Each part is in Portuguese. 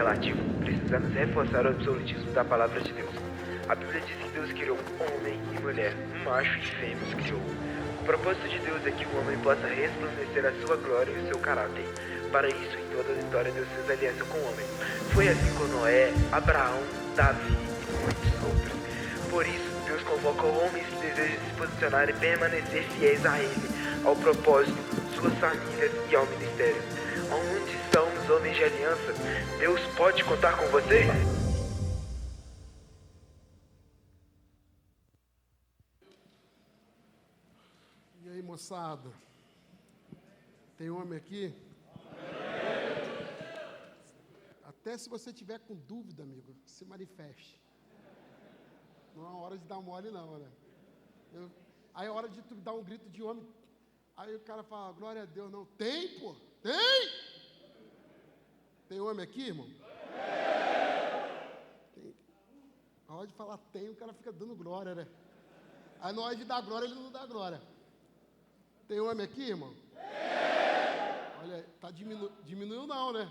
relativo, precisamos reforçar o absolutismo da palavra de Deus. A Bíblia diz que Deus criou homem e mulher, macho e fêmea os criou. O propósito de Deus é que o homem possa resplandecer a sua glória e o seu caráter. Para isso, em toda a história, Deus fez aliança com o homem. Foi assim com Noé, Abraão, Davi e muitos outros. Por isso, Deus convoca homens que desejam se posicionar e permanecer fiéis a Ele, ao propósito, suas famílias e ao ministério. Onde estão os homens de aliança? Deus pode contar com você? E aí, moçada? Tem homem aqui? Até se você tiver com dúvida, amigo, se manifeste. Não é hora de dar mole, não, né? Aí é hora de tu dar um grito de homem. Aí o cara fala, glória a Deus. Não, tem, pô, tem! Tem homem aqui, irmão? Tem. Na hora de falar tem, o cara fica dando glória, né? Aí na hora de dar glória, ele não dá glória. Tem homem aqui, irmão? Olha, tá diminuiu não, né?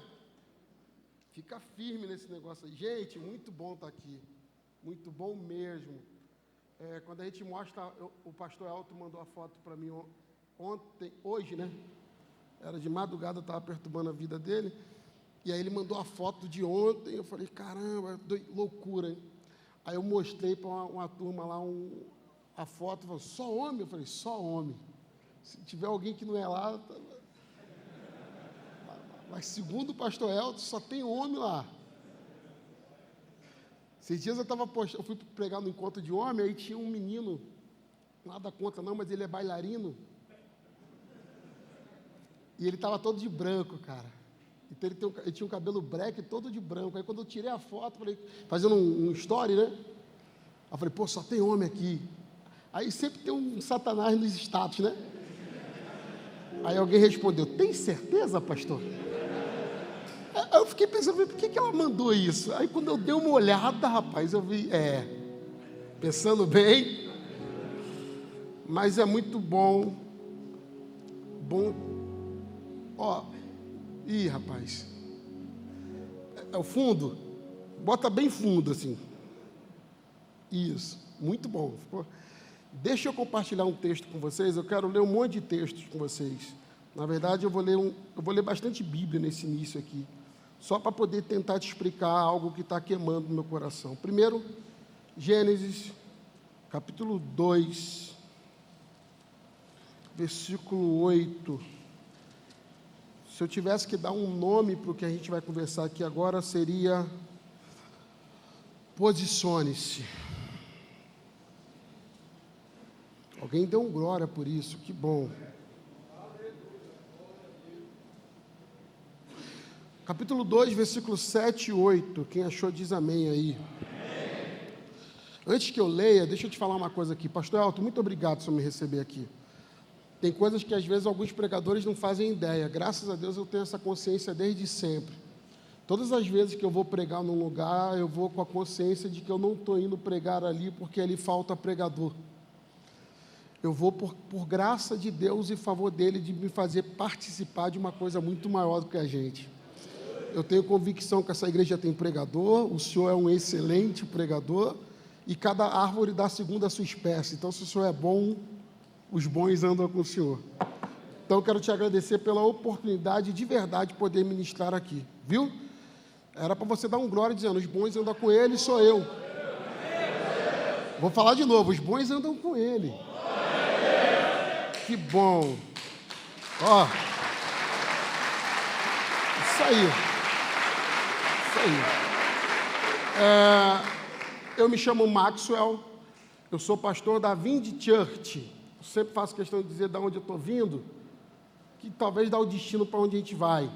Fica firme nesse negócio aí. Gente, muito bom estar aqui. Muito bom mesmo. Quando a gente mostra, o pastor Elton mandou a foto para mim hoje, né? Era de madrugada, eu estava perturbando a vida dele. E aí ele mandou a foto de ontem. Eu falei, caramba, loucura, hein? Aí eu mostrei para uma turma lá a foto. Falou, só homem? Eu falei, só homem. Se tiver alguém que não é lá... Mas segundo o pastor Elton, só tem homem lá. Esses dias eu fui pregar no encontro de homem, aí tinha um menino, nada contra não, mas ele é bailarino. E ele estava todo de branco, cara. Então ele tinha um cabelo black todo de branco. Aí quando eu tirei a foto, falei, fazendo um story, né? Eu falei, pô, só tem homem aqui. Aí sempre tem um satanás nos status, né? Aí alguém respondeu, tem certeza, pastor? Aí eu fiquei pensando, por que ela mandou isso? Aí quando eu dei uma olhada, rapaz, eu vi, pensando bem, mas é muito bom, rapaz, é o fundo, bota bem fundo assim, isso, muito bom, ficou. Deixa eu compartilhar um texto com vocês, eu quero ler um monte de textos com vocês, na verdade eu vou ler bastante Bíblia nesse início aqui, só para poder tentar te explicar algo que está queimando no meu coração. Primeiro, Gênesis, capítulo 2, versículo 8. Se eu tivesse que dar um nome para o que a gente vai conversar aqui agora, seria posicione-se. Alguém deu um glória por isso, que bom. Capítulo 2, versículos 7 e 8. Quem achou diz amém aí. Amém. Antes que eu leia, deixa eu te falar uma coisa aqui. Pastor Elton, muito obrigado por me receber aqui. Tem coisas que às vezes alguns pregadores não fazem ideia. Graças a Deus eu tenho essa consciência desde sempre. Todas as vezes que eu vou pregar num lugar, eu vou com a consciência de que eu não estou indo pregar ali porque ali falta pregador. Eu vou por graça de Deus e favor dele de me fazer participar de uma coisa muito maior do que a gente. Eu tenho convicção que essa igreja tem pregador, o senhor é um excelente pregador, e cada árvore dá segundo a sua espécie. Então, se o senhor é bom, os bons andam com o senhor. Então, eu quero te agradecer pela oportunidade de verdade de poder ministrar aqui, viu? Era para você dar um glória dizendo, os bons andam com ele, sou eu. Vou falar de novo, os bons andam com ele. Que bom. Ó, isso aí. Eu me chamo Maxwell, eu sou pastor da Vind Church. Eu sempre faço questão de dizer de onde eu estou vindo, que talvez dá o destino para onde a gente vai.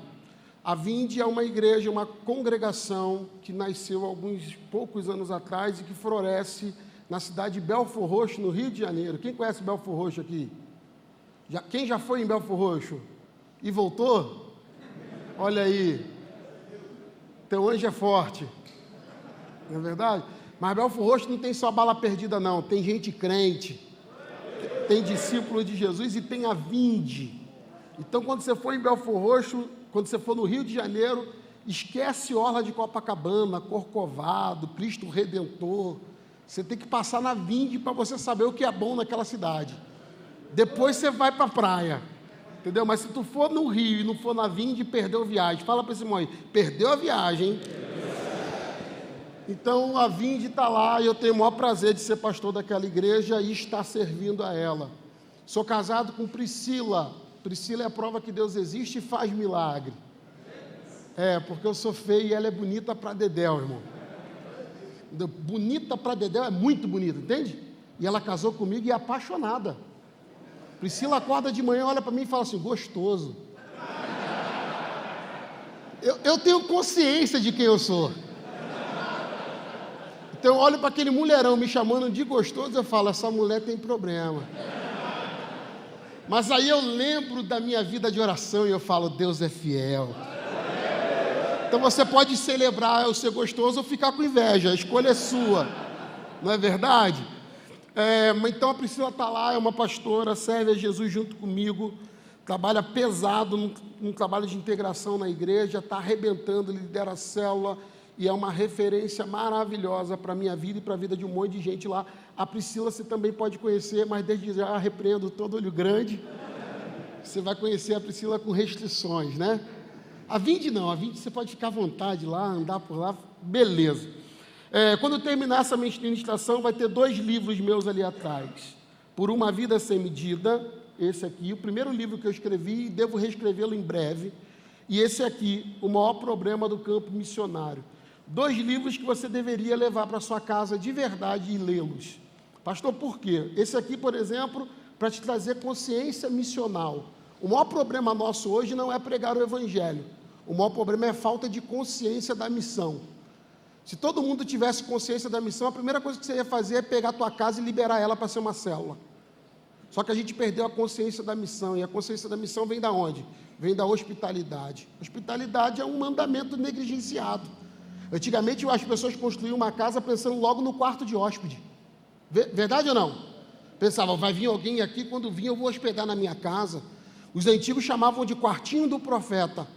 A Vind é uma igreja, uma congregação que nasceu alguns poucos anos atrás e que floresce na cidade de Belford Roxo, no Rio de Janeiro. Quem conhece Belford Roxo aqui? Quem já foi em Belford Roxo e voltou? Olha aí. Teu anjo é forte, não é verdade? Mas Belford Roxo não tem só bala perdida não, tem gente crente, tem discípulo de Jesus e tem a Vind. Então quando você for em Belford Roxo, quando você for no Rio de Janeiro, Esquece orla de Copacabana, Corcovado, Cristo Redentor. Você tem que passar na Vinde para você saber o que é bom naquela cidade. Depois você vai para a praia, entendeu? Mas se tu for no Rio e não for na Vinde, perdeu a viagem. Fala para esse irmão aí, perdeu a viagem, hein? Então a Vinde está lá e eu tenho o maior prazer de ser pastor daquela igreja e estar servindo a ela. Sou casado com Priscila. Priscila é a prova que Deus existe e faz milagre. Porque eu sou feio e ela é bonita para dedéu, irmão. Bonita para dedéu é muito bonita, entende? E ela casou comigo e é apaixonada. Priscila acorda de manhã, olha para mim e fala assim, gostoso. Eu tenho consciência de quem eu sou. Então eu olho para aquele mulherão me chamando de gostoso, eu falo, essa mulher tem problema. Mas aí eu lembro da minha vida de oração e eu falo, Deus é fiel. Então você pode celebrar o ser gostoso ou ficar com inveja, a escolha é sua, não é verdade? Então a Priscila está lá, é uma pastora, serve a Jesus junto comigo, trabalha pesado num trabalho de integração na igreja, está arrebentando, lidera a célula e é uma referência maravilhosa para a minha vida e para a vida de um monte de gente lá. A Priscila você também pode conhecer, mas desde já repreendo todo olho grande. Você vai conhecer a Priscila com restrições, né? A Vinde não, a Vinde você pode ficar à vontade lá, andar por lá, beleza. Quando eu terminar essa ministração, vai ter 2 livros meus ali atrás. Por uma Vida Sem Medida, esse aqui, o primeiro livro que eu escrevi, e devo reescrevê-lo em breve. E esse aqui, O Maior Problema do Campo Missionário. 2 livros que você deveria levar para sua casa de verdade e lê-los. Pastor, por quê? Esse aqui, por exemplo, para te trazer consciência missional. O maior problema nosso hoje não é pregar o evangelho. O maior problema é a falta de consciência da missão. Se todo mundo tivesse consciência da missão, a primeira coisa que você ia fazer é pegar a tua casa e liberar ela para ser uma célula. Só que a gente perdeu a consciência da missão, e a consciência da missão vem da onde? Vem da hospitalidade. Hospitalidade é um mandamento negligenciado. Antigamente as pessoas construíam uma casa pensando logo no quarto de hóspede. Verdade ou não? Pensavam, vai vir alguém aqui, quando vir eu vou hospedar na minha casa. Os antigos chamavam de quartinho do profeta.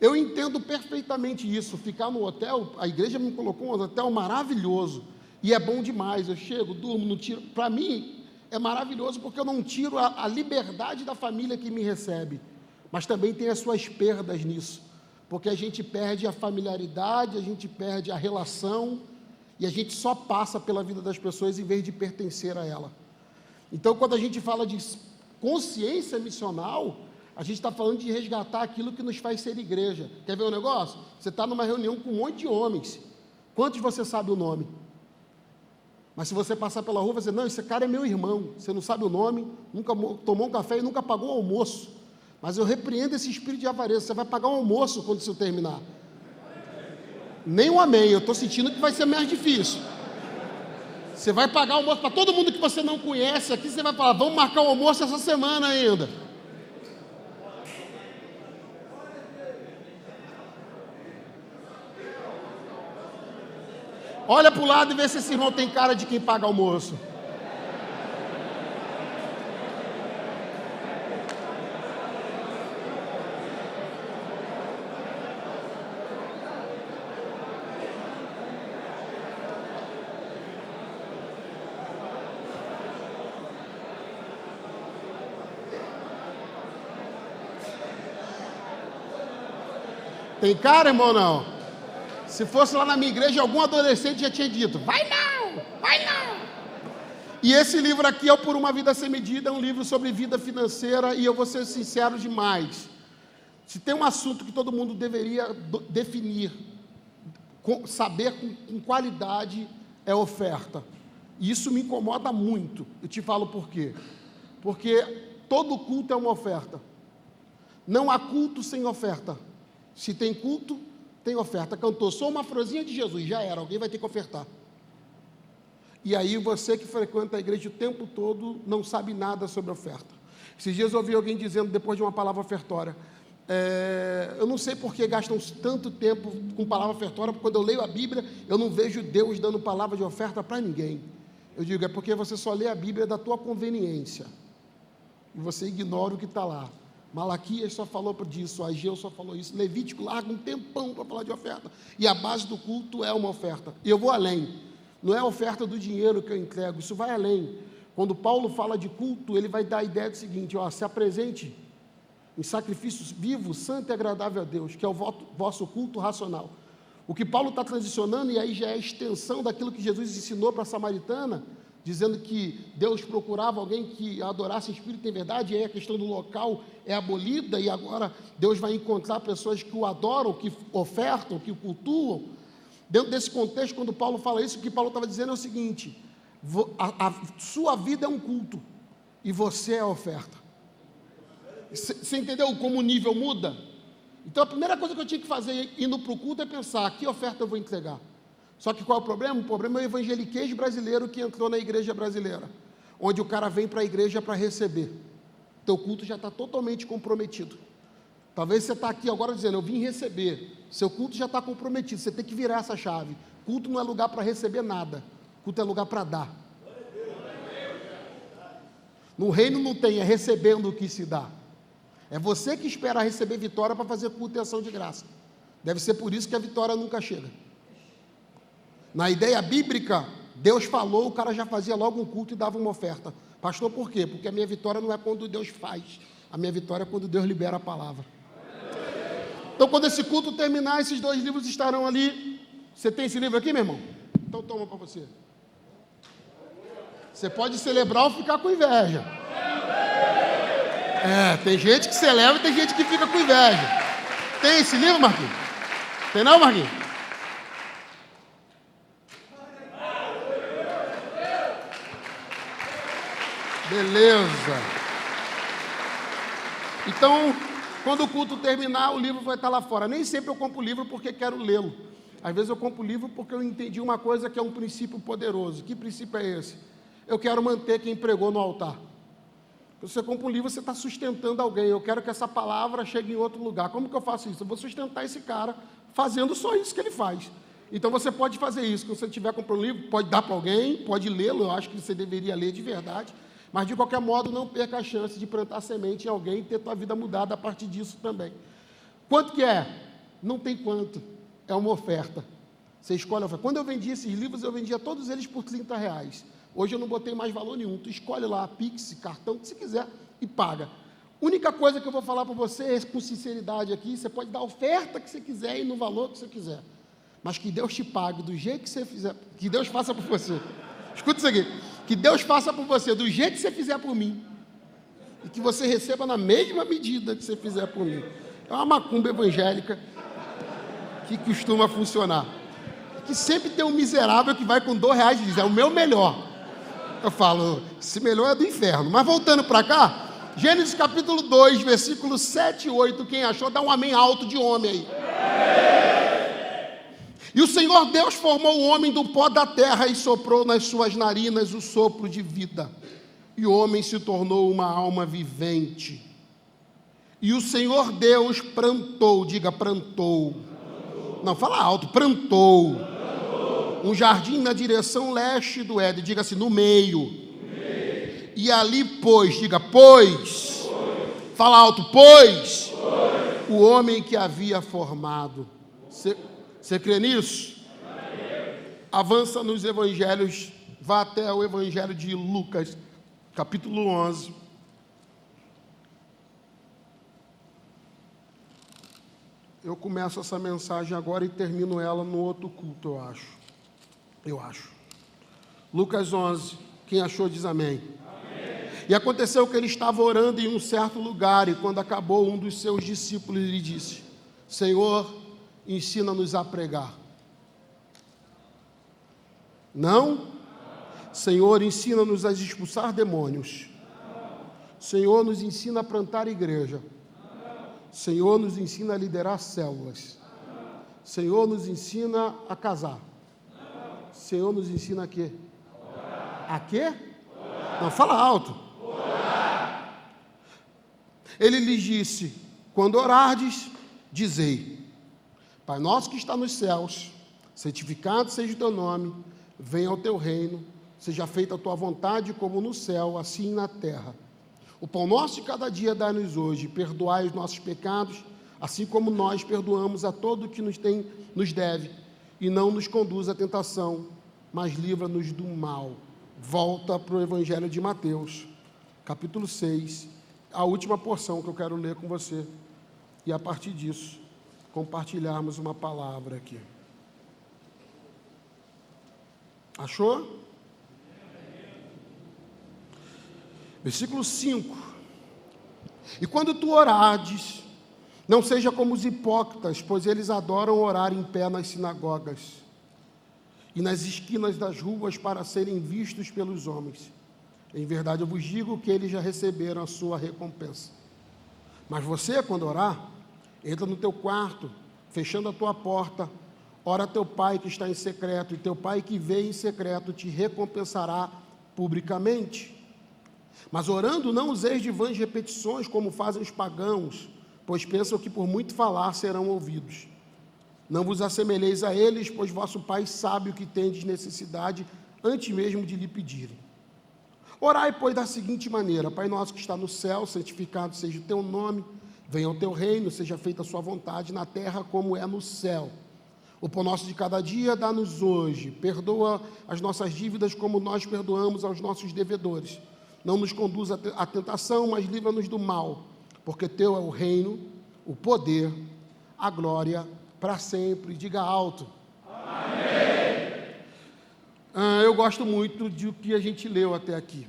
Eu entendo perfeitamente isso, ficar no hotel, a igreja me colocou um hotel maravilhoso, e é bom demais, eu chego, durmo, não tiro, para mim é maravilhoso porque eu não tiro a liberdade da família que me recebe, mas também tem as suas perdas nisso, porque a gente perde a familiaridade, a gente perde a relação, e a gente só passa pela vida das pessoas em vez de pertencer a ela. Então quando a gente fala de consciência missional, a gente está falando de resgatar aquilo que nos faz ser igreja. Quer ver um negócio? Você está numa reunião com um monte de homens. Quantos você sabe o nome? Mas se você passar pela rua, você dizer, não, esse cara é meu irmão. Você não sabe o nome, nunca tomou um café e nunca pagou o almoço. Mas eu repreendo esse espírito de avareza. Você vai pagar o almoço quando isso terminar. Nem um amém. Eu estou sentindo que vai ser mais difícil. Você vai pagar o almoço para todo mundo que você não conhece aqui. Você vai falar, vamos marcar o almoço essa semana ainda. Olha para o lado e vê se esse irmão tem cara de quem paga almoço. Tem cara, irmão, não? Se fosse lá na minha igreja, algum adolescente já tinha dito, vai não, vai não. E esse livro aqui é o Por uma Vida Sem Medida, é um livro sobre vida financeira, e eu vou ser sincero demais. Se tem um assunto que todo mundo deveria definir, saber com qualidade, é oferta. E isso me incomoda muito. Eu te falo por quê. Porque todo culto é uma oferta. Não há culto sem oferta. Se tem culto, tem oferta. Cantou, sou uma florzinha de Jesus, já era, alguém vai ter que ofertar. E aí você que frequenta a igreja o tempo todo, não sabe nada sobre oferta. Esses dias eu ouvi alguém dizendo, depois de uma palavra ofertória, eu não sei por que gastam tanto tempo com palavra ofertória, porque quando eu leio a Bíblia, eu não vejo Deus dando palavra de oferta para ninguém. Eu digo, é porque você só lê a Bíblia da tua conveniência, e você ignora o que está lá. Malaquias só falou disso, Ageu só falou isso, Levítico larga um tempão para falar de oferta, e a base do culto é uma oferta. E eu vou além, não é a oferta do dinheiro que eu entrego, isso vai além. Quando Paulo fala de culto, ele vai dar a ideia do seguinte, se apresente em sacrifícios vivos, santo e agradável a Deus, que é o vosso culto racional. O que Paulo está transicionando, e aí já é a extensão daquilo que Jesus ensinou para a samaritana, dizendo que Deus procurava alguém que adorasse em espírito e em verdade, e aí a questão do local é abolida, e agora Deus vai encontrar pessoas que o adoram, que ofertam, que o cultuam. Dentro desse contexto, quando Paulo fala isso, o que Paulo estava dizendo é o seguinte, a sua vida é um culto, e você é a oferta. Você entendeu como o nível muda? Então a primeira coisa que eu tinha que fazer indo para o culto é pensar, que oferta eu vou entregar? Só que qual é o problema? O problema é o evangeliquez brasileiro que entrou na igreja brasileira, onde o cara vem para a igreja para receber. Teu culto já está totalmente comprometido. Talvez você está aqui agora dizendo, eu vim receber. Seu culto já está comprometido, você tem que virar essa chave. Culto não é lugar para receber nada, culto é lugar para dar. No reino não tem, é recebendo o que se dá. É você que espera receber vitória para fazer culto e ação de graça. Deve ser por isso que a vitória nunca chega. Na ideia bíblica, Deus falou, o cara já fazia logo um culto e dava uma oferta. Pastor, por quê? Porque a minha vitória não é quando Deus faz, a minha vitória é quando Deus libera a palavra. Então, quando esse culto terminar, esses 2 livros estarão ali. Você tem esse livro aqui, meu irmão? Então toma para você. Você pode celebrar ou ficar com inveja. Tem gente que celebra e tem gente que fica com inveja. Tem esse livro, Marquinhos? Tem não, Marquinhos? Beleza. Então, quando o culto terminar, o livro vai estar lá fora. Nem sempre eu compro o livro porque quero lê-lo. Às vezes eu compro o livro porque eu entendi uma coisa que é um princípio poderoso. Que princípio é esse? Eu quero manter quem pregou no altar. Quando você compra um livro, você está sustentando alguém. Eu quero que essa palavra chegue em outro lugar. Como que eu faço isso? Eu vou sustentar esse cara fazendo só isso que ele faz. Então você pode fazer isso. Quando você estiver comprando um livro, pode dar para alguém, pode lê-lo. Eu acho que você deveria ler de verdade. Mas, de qualquer modo, não perca a chance de plantar semente em alguém e ter tua vida mudada a partir disso também. Quanto que é? Não tem quanto. É uma oferta. Você escolhe a oferta. Quando eu vendi esses livros, eu vendia todos eles por R$30. Hoje eu não botei mais valor nenhum. Tu escolhe lá, Pix, cartão, o que você quiser e paga. Única coisa que eu vou falar para você é com sinceridade aqui, você pode dar a oferta que você quiser e no valor que você quiser. Mas que Deus te pague do jeito que você fizer, que Deus faça por você. Escuta isso aqui. Que Deus faça por você do jeito que você fizer por mim. E que você receba na mesma medida que você fizer por mim. É uma macumba evangélica que costuma funcionar. Que sempre tem um miserável que vai com R$2 e diz, é o meu melhor. Eu falo, esse melhor é do inferno. Mas voltando para cá, Gênesis capítulo 2, versículos 7 e 8, quem achou, dá um amém alto de homem aí. E o Senhor Deus formou o homem do pó da terra e soprou nas suas narinas o sopro de vida. E o homem se tornou uma alma vivente. E o Senhor Deus prantou, diga prantou. Não, fala alto, prantou. Um jardim na direção leste do Éden, diga assim, no meio. E ali pôs, diga pois. Fala alto, pois. O homem que havia formado. Você crê nisso? Avança nos evangelhos, vá até o evangelho de Lucas, capítulo 11. Eu começo essa mensagem agora e termino ela no outro culto, eu acho. Lucas 11, quem achou diz amém. E aconteceu que ele estava orando em um certo lugar, e quando acabou, um dos seus discípulos lhe disse, Senhor, ensina-nos a pregar. Não? Senhor, ensina-nos a expulsar demônios. Senhor, nos ensina a plantar igreja. Senhor, nos ensina a liderar células. Senhor, nos ensina a casar. Senhor, nos ensina a quê? A quê? Não, fala alto. Ele lhes disse, quando orardes, dizei, Pai nosso que está nos céus, santificado seja o teu nome, venha ao teu reino, seja feita a tua vontade como no céu, assim na terra. O pão nosso de cada dia dá-nos hoje, perdoai os nossos pecados, assim como nós perdoamos a todo o que nos deve, e não nos conduz à tentação, mas livra-nos do mal. Volta para o Evangelho de Mateus, capítulo 6, a última porção que eu quero ler com você, e a partir disso, compartilharmos uma palavra aqui. Achou? Versículo 5. E quando tu orares, não seja como os hipócritas, pois eles adoram orar em pé nas sinagogas e nas esquinas das ruas para serem vistos pelos homens. Em verdade eu vos digo que eles já receberam a sua recompensa. Mas você, quando orar, entra no teu quarto, fechando a tua porta, ora a teu pai que está em secreto, e teu pai que vê em secreto te recompensará publicamente. Mas orando não useis de vãs repetições, como fazem os pagãos, pois pensam que por muito falar serão ouvidos. Não vos assemelheis a eles, pois vosso Pai sabe o que tendes necessidade, antes mesmo de lhe pedirem. Orai, pois, da seguinte maneira: Pai nosso que está no céu, santificado seja o teu nome, venha o teu reino, seja feita a sua vontade na terra como é no céu. O pão nosso de cada dia dá-nos hoje, perdoa as nossas dívidas como nós perdoamos aos nossos devedores. Não nos conduza à tentação, mas livra-nos do mal, porque teu é o reino, o poder, a glória, para sempre. Diga alto. Amém. Eu gosto muito do que a gente leu até aqui.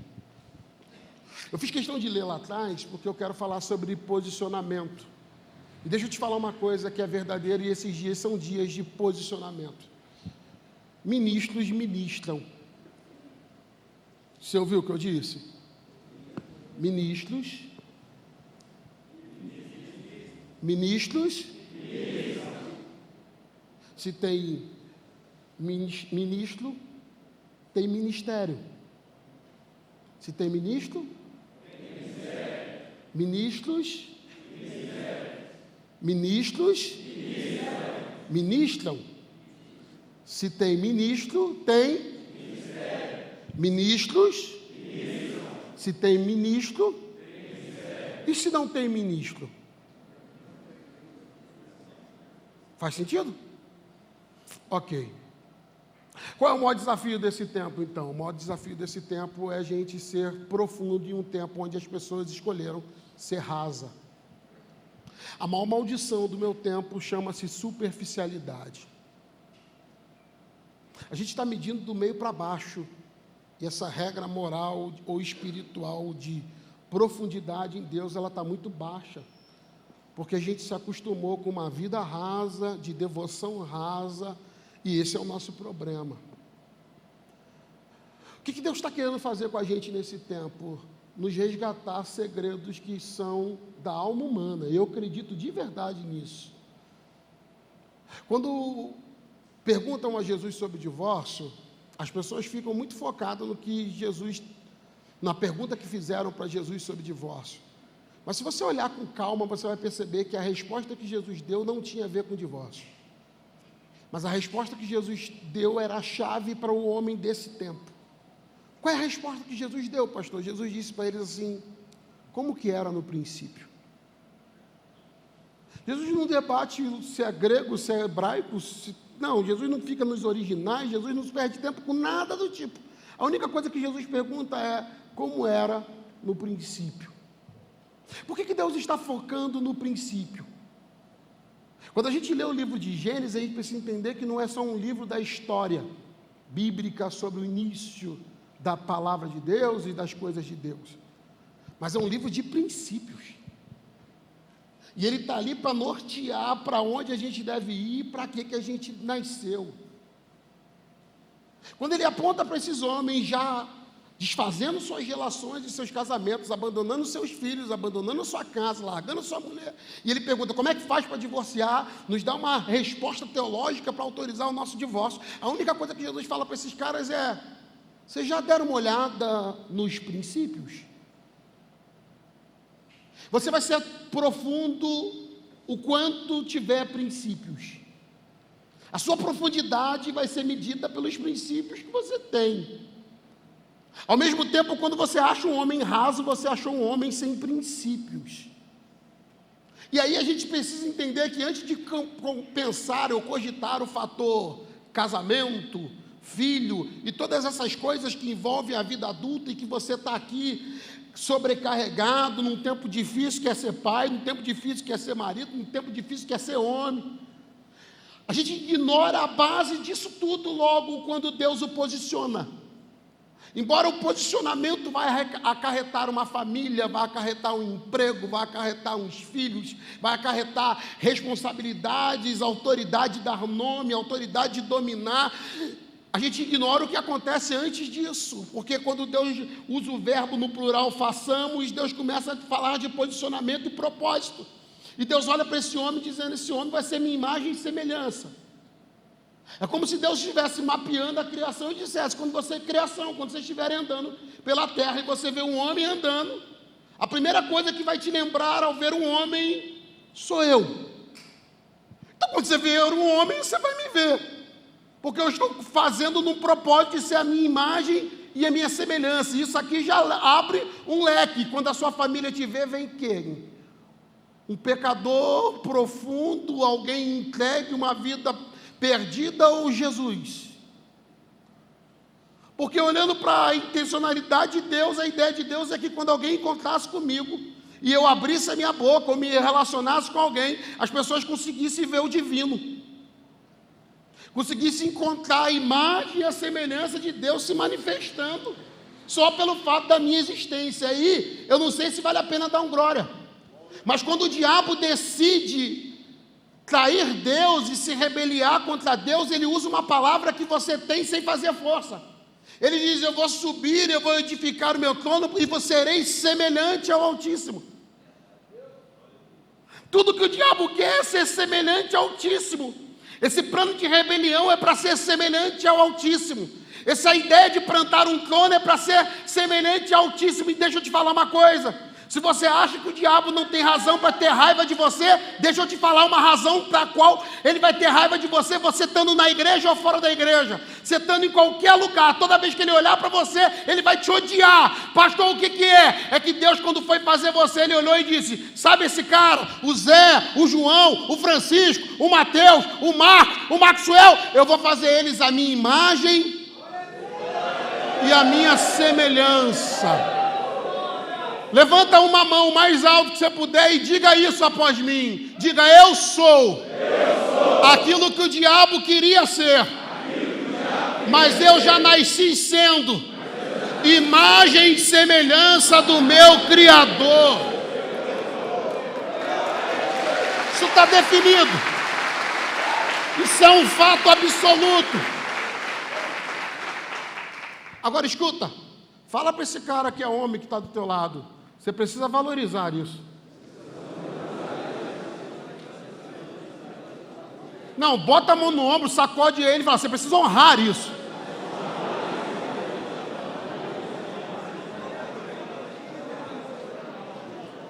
Eu fiz questão de ler lá atrás, porque eu quero falar sobre posicionamento. E deixa eu te falar uma coisa que é verdadeira, e esses dias são dias de posicionamento. Ministros ministram. Você ouviu o que eu disse? Ministros. Se tem ministro, tem ministério. Se tem ministro, ministros, ministram. Se tem ministro, tem ministros. Se tem ministro, e se não tem ministro? Faz sentido? Ok. Qual é o maior desafio desse tempo, então? O maior desafio desse tempo é a gente ser profundo em um tempo onde as pessoas escolheram ser rasa. A maior maldição do meu tempo chama-se superficialidade. A gente está medindo do meio para baixo, e essa regra moral ou espiritual de profundidade em Deus, ela está muito baixa. Porque a gente se acostumou com uma vida rasa, de devoção rasa, e esse é o nosso problema. O que Deus está querendo fazer com a gente nesse tempo? Nos resgatar segredos que são da alma humana. Eu acredito de verdade nisso. Quando perguntam a Jesus sobre divórcio, as pessoas ficam muito focadas no que Jesus, na pergunta que fizeram para Jesus sobre divórcio. Mas se você olhar com calma, você vai perceber que a resposta que Jesus deu não tinha a ver com divórcio. Mas a resposta que Jesus deu era a chave para o homem desse tempo. Qual é a resposta que Jesus deu, pastor? Jesus disse para eles assim: como que era no princípio? Jesus não debate se é grego, se é hebraico, não, Jesus não fica nos originais, Jesus não perde tempo com nada do tipo. A única coisa que Jesus pergunta é como era no princípio. Por que Deus está focando no princípio? Quando a gente lê o livro de Gênesis, a gente precisa entender que não é só um livro da história bíblica sobre o início da palavra de Deus e das coisas de Deus, mas é um livro de princípios. E ele está ali para nortear para onde a gente deve ir, para que a gente nasceu. Quando ele aponta para esses homens já desfazendo suas relações e seus casamentos, abandonando seus filhos, abandonando sua casa, largando sua mulher, e ele pergunta como é que faz para divorciar, nos dá uma resposta teológica para autorizar o nosso divórcio. A única coisa que Jesus fala para esses caras é: vocês já deram uma olhada nos princípios? Você vai ser profundo o quanto tiver princípios. A sua profundidade vai ser medida pelos princípios que você tem. Ao mesmo tempo, quando você acha um homem raso, você achou um homem sem princípios. E aí a gente precisa entender que antes de pensar ou cogitar o fator casamento, filho e todas essas coisas que envolvem a vida adulta e que você está aqui sobrecarregado, num tempo difícil que é ser pai, num tempo difícil que é ser marido, num tempo difícil que é ser homem, a gente ignora a base disso tudo logo quando Deus o posiciona. Embora o posicionamento vai acarretar uma família, vai acarretar um emprego, vai acarretar uns filhos, vai acarretar responsabilidades, autoridade de dar nome, autoridade de dominar, a gente ignora o que acontece antes disso, porque quando Deus usa o verbo no plural, façamos, Deus começa a falar de posicionamento e propósito. E Deus olha para esse homem dizendo, esse homem vai ser minha imagem e semelhança. É como se Deus estivesse mapeando a criação e dissesse, quando você estiver andando pela terra e você vê um homem andando, a primeira coisa que vai te lembrar ao ver um homem, sou eu. Então quando você ver um homem, você vai me ver. Porque eu estou fazendo num propósito de ser a minha imagem e a minha semelhança. Isso aqui já abre um leque. Quando a sua família te vê, vem quem? Um pecador profundo, alguém entregue uma vida perdida ou Jesus? Porque olhando para a intencionalidade de Deus, a ideia de Deus é que quando alguém encontrasse comigo e eu abrisse a minha boca ou me relacionasse com alguém, as pessoas conseguissem ver o divino. Conseguisse encontrar a imagem e a semelhança de Deus se manifestando, só pelo fato da minha existência. Aí, eu não sei se vale a pena dar um glória, mas quando o diabo decide trair Deus e se rebeliar contra Deus, ele usa uma palavra que você tem sem fazer força. Ele diz, eu vou subir, eu vou edificar o meu trono e você serei semelhante ao Altíssimo. Tudo que o diabo quer é ser semelhante ao Altíssimo. Esse plano de rebelião é para ser semelhante ao Altíssimo. Essa ideia de plantar um trono é para ser semelhante ao Altíssimo. E deixa eu te falar uma coisa. Se você acha que o diabo não tem razão para ter raiva de você, deixa eu te falar uma razão para a qual ele vai ter raiva de você, você estando na igreja ou fora da igreja, você estando em qualquer lugar. Toda vez que ele olhar para você, ele vai te odiar. Pastor, o que é? É que Deus, quando foi fazer você, ele olhou e disse, sabe esse cara, o Zé, o João, o Francisco, o Mateus, o Marco, o Maxwell, eu vou fazer eles a minha imagem e a minha semelhança. Levanta uma mão mais alto que você puder e diga isso após mim. Diga, eu sou aquilo que o diabo queria ser, mas eu já nasci sendo imagem e semelhança do meu Criador. Isso está definido. Isso é um fato absoluto. Agora escuta, fala para esse cara que é homem que está do teu lado. Você precisa valorizar isso. Não, bota a mão no ombro, sacode ele e fala, você precisa honrar isso.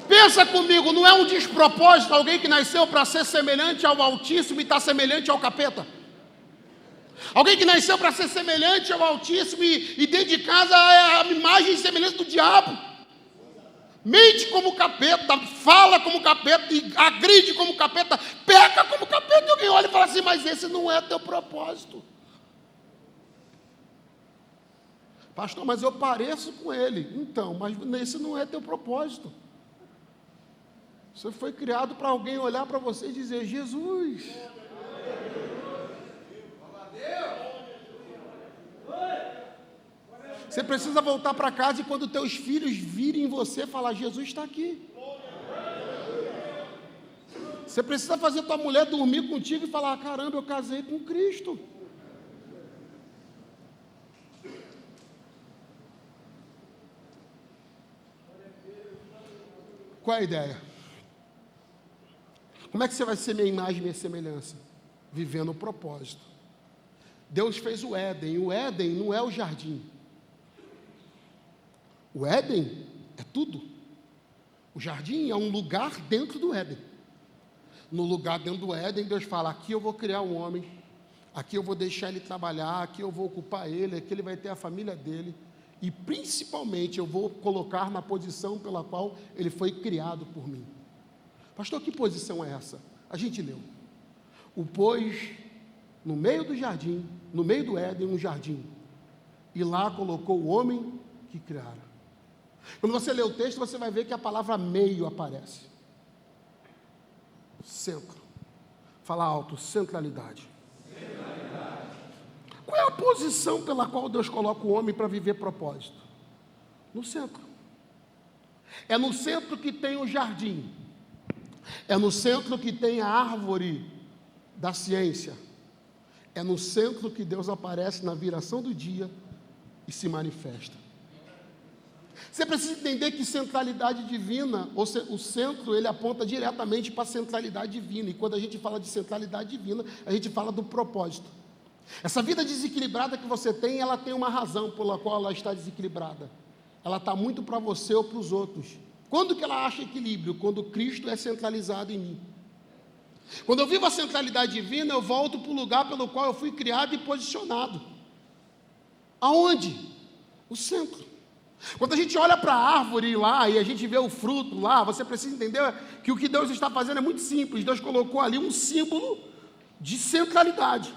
Pensa comigo, não é um despropósito alguém que nasceu para ser semelhante ao Altíssimo e está semelhante ao capeta? Alguém que nasceu para ser semelhante ao Altíssimo e dentro de casa é a imagem e semelhança do diabo. Mente como capeta, fala como capeta, e agride como capeta, peca como capeta. E alguém olha e fala assim, mas esse não é teu propósito. Pastor, mas eu pareço com ele. Então, mas esse não é teu propósito. Você foi criado para alguém olhar para você e dizer, Jesus. Você precisa voltar para casa e quando teus filhos virem você, falar, Jesus está aqui. Você precisa fazer tua mulher dormir contigo e falar, caramba, eu casei com Cristo. Qual é a ideia? Como é que você vai ser minha imagem e minha semelhança? Vivendo o propósito. Deus fez o Éden não é o jardim. O Éden é tudo. O jardim é um lugar dentro do Éden. No lugar dentro do Éden, Deus fala, aqui eu vou criar um homem, aqui eu vou deixar ele trabalhar, aqui eu vou ocupar ele, aqui ele vai ter a família dele, E principalmente eu vou colocar na posição pela qual ele foi criado por mim. Pastor, que posição é essa? A gente leu. O pôs no meio do jardim, no meio do Éden, um jardim. E lá colocou o homem que criara. Quando você lê o texto, você vai ver que a palavra meio aparece. Centro. Fala alto, centralidade. Qual é a posição pela qual Deus coloca o homem para viver propósito? No centro. É no centro que tem o jardim. É no centro que tem a árvore da ciência. É no centro que Deus aparece na viração do dia e se manifesta. Você precisa entender que centralidade divina, ou o centro, ele aponta diretamente para a centralidade divina. E quando a gente fala de centralidade divina, a gente fala do propósito. Essa vida desequilibrada que você tem, ela tem uma razão pela qual ela está desequilibrada. Ela está muito para você ou para os outros. Quando que ela acha equilíbrio? Quando Cristo é centralizado em mim. Quando eu vivo a centralidade divina, eu volto para o lugar pelo qual eu fui criado e posicionado. Aonde? O centro. Quando a gente olha para a árvore lá e a gente vê o fruto lá, você precisa entender que o que Deus está fazendo é muito simples. Deus colocou ali um símbolo de centralidade.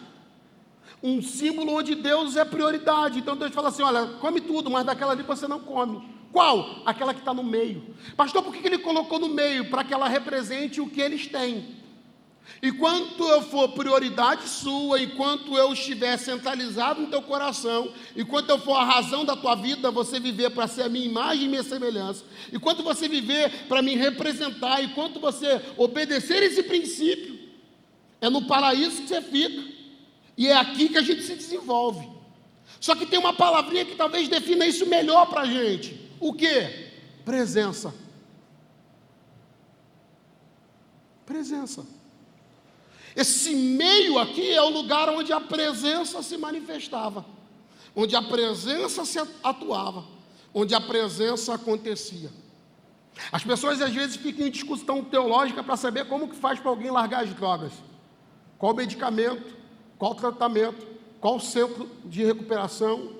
Um símbolo onde Deus é prioridade. Então Deus fala assim, olha, come tudo, mas daquela ali você não come. Qual? Aquela que está no meio. Pastor, por que Ele colocou no meio? Para que ela represente o que eles têm. Enquanto eu for prioridade sua, enquanto eu estiver centralizado no teu coração, enquanto eu for a razão da tua vida, você viver para ser a minha imagem e minha semelhança, enquanto você viver para me representar, enquanto você obedecer esse princípio, é no paraíso que você fica, e é aqui que a gente se desenvolve. Só que tem uma palavrinha que talvez defina isso melhor para a gente. O quê? Presença. Presença. Esse meio aqui é o lugar onde a presença se manifestava, onde a presença se atuava, onde a presença acontecia. As pessoas às vezes ficam em discussão teológica para saber como que faz para alguém largar as drogas. Qual medicamento, qual tratamento, qual centro de recuperação,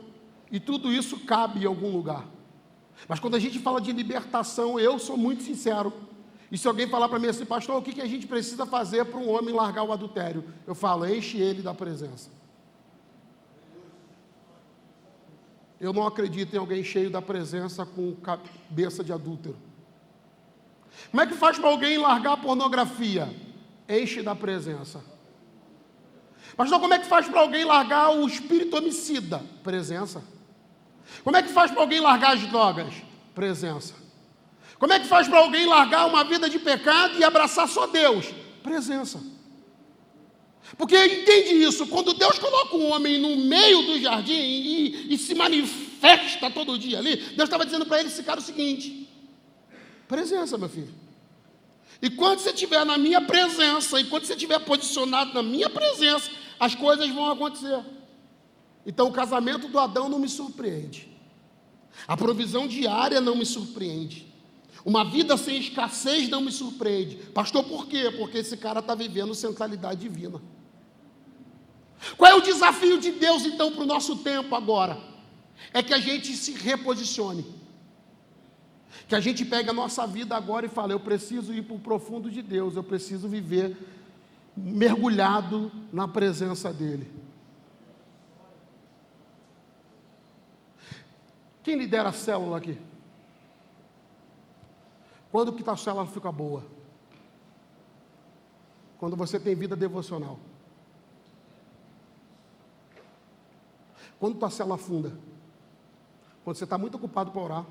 e tudo isso cabe em algum lugar. Mas quando a gente fala de libertação, eu sou muito sincero. E se alguém falar para mim assim, pastor, o que a gente precisa fazer para um homem largar o adultério? Eu falo, enche ele da presença. Eu não acredito em alguém cheio da presença com cabeça de adúltero. Como é que faz para alguém largar a pornografia? Enche da presença. Pastor, como é que faz para alguém largar o espírito homicida? Presença. Como é que faz para alguém largar as drogas? Presença. Como é que faz para alguém largar uma vida de pecado e abraçar só Deus? Presença. Porque entende isso, quando Deus coloca um homem no meio do jardim e se manifesta todo dia ali, Deus estava dizendo para ele, esse cara, o seguinte, presença, meu filho. E quando você estiver na minha presença, e quando você estiver posicionado na minha presença, as coisas vão acontecer. Então o casamento do Adão não me surpreende. A provisão diária não me surpreende. Uma vida sem escassez não me surpreende. Pastor, por quê? Porque esse cara está vivendo centralidade divina. Qual é o desafio de Deus, então, para o nosso tempo agora? É que a gente se reposicione. Que a gente pegue a nossa vida agora e fale, eu preciso ir para o profundo de Deus, eu preciso viver mergulhado na presença dEle. Quem lidera a célula aqui? Quando que a célula fica boa? Quando você tem vida devocional. Quando tua célula afunda? Quando você está muito ocupado para orar.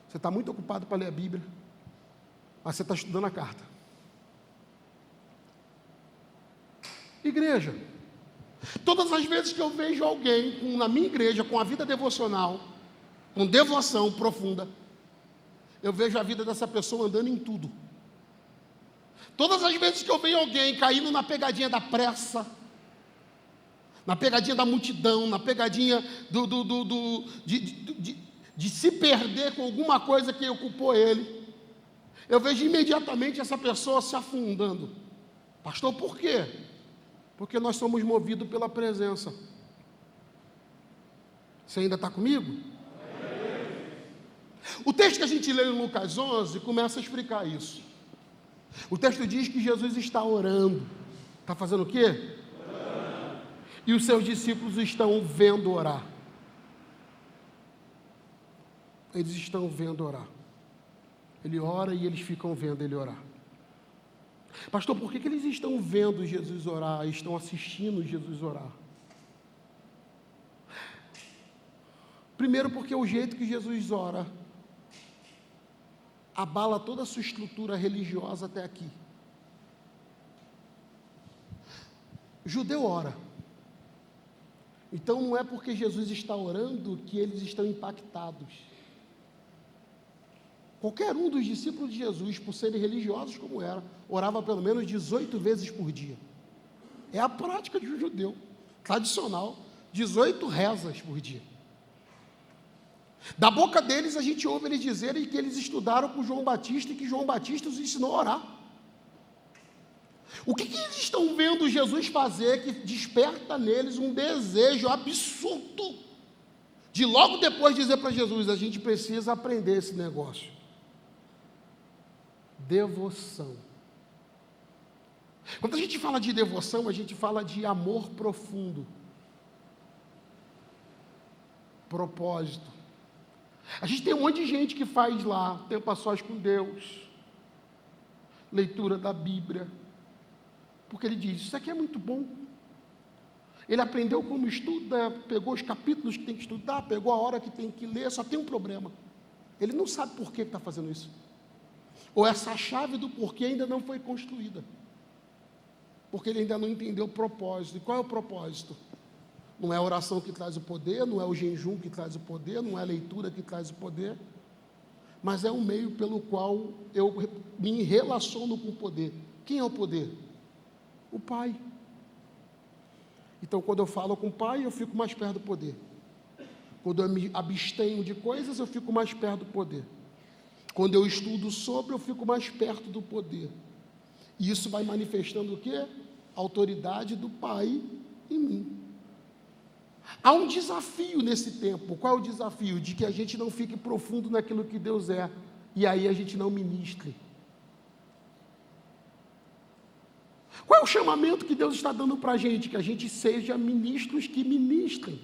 Você está muito ocupado para ler a Bíblia. Mas você está estudando a carta. Igreja. Todas as vezes que eu vejo alguém na minha igreja com a vida devocional, com devoção profunda, eu vejo a vida dessa pessoa andando em tudo. Todas as vezes que eu vejo alguém caindo na pegadinha da pressa, na pegadinha da multidão, na pegadinha de se perder com alguma coisa que ocupou ele, eu vejo imediatamente essa pessoa se afundando. Pastor, por quê? Porque nós somos movidos pela presença. Você ainda está comigo? O texto que a gente lê em Lucas 11 começa a explicar isso. O texto diz que Jesus está orando. Está fazendo o quê? Orando. E os seus discípulos estão vendo orar. Eles estão vendo orar. Ele ora e eles ficam vendo ele orar. Pastor, por que eles estão vendo Jesus orar? Estão assistindo Jesus orar? Primeiro porque o jeito que Jesus ora abala toda a sua estrutura religiosa até aqui. O judeu ora. Então não é porque Jesus está orando que eles estão impactados. Qualquer um dos discípulos de Jesus, por serem religiosos como era, orava pelo menos 18 vezes por dia. É a prática de um judeu tradicional, 18 rezas por dia. Da boca deles a gente ouve eles dizerem que eles estudaram com João Batista e que João Batista os ensinou a orar. O que eles estão vendo Jesus fazer que desperta neles um desejo absurdo de logo depois dizer para Jesus: a gente precisa aprender esse negócio. Devoção. Quando a gente fala de devoção, a gente fala de amor profundo, propósito. A gente tem um monte de gente que faz lá tempo a sós com Deus, leitura da Bíblia, porque ele diz: isso aqui é muito bom. Ele aprendeu como estuda, pegou os capítulos que tem que estudar, pegou a hora que tem que ler, só tem um problema. Ele não sabe por que está fazendo isso. Ou essa chave do porquê ainda não foi construída. Porque ele ainda não entendeu o propósito. E qual é o propósito? Não é a oração que traz o poder, não é o jejum que traz o poder, não é a leitura que traz o poder, mas é um meio pelo qual eu me relaciono com o poder. Quem é o poder? O Pai. Então, quando eu falo com o Pai, eu fico mais perto do poder. Quando eu me abstenho de coisas, eu fico mais perto do poder. Quando eu estudo sobre, eu fico mais perto do poder. E isso vai manifestando o quê? A autoridade do Pai em mim. Há um desafio nesse tempo. Qual é o desafio? De que a gente não fique profundo naquilo que Deus é, e aí a gente não ministre. Qual é o chamamento que Deus está dando para a gente? Que a gente seja ministros que ministrem.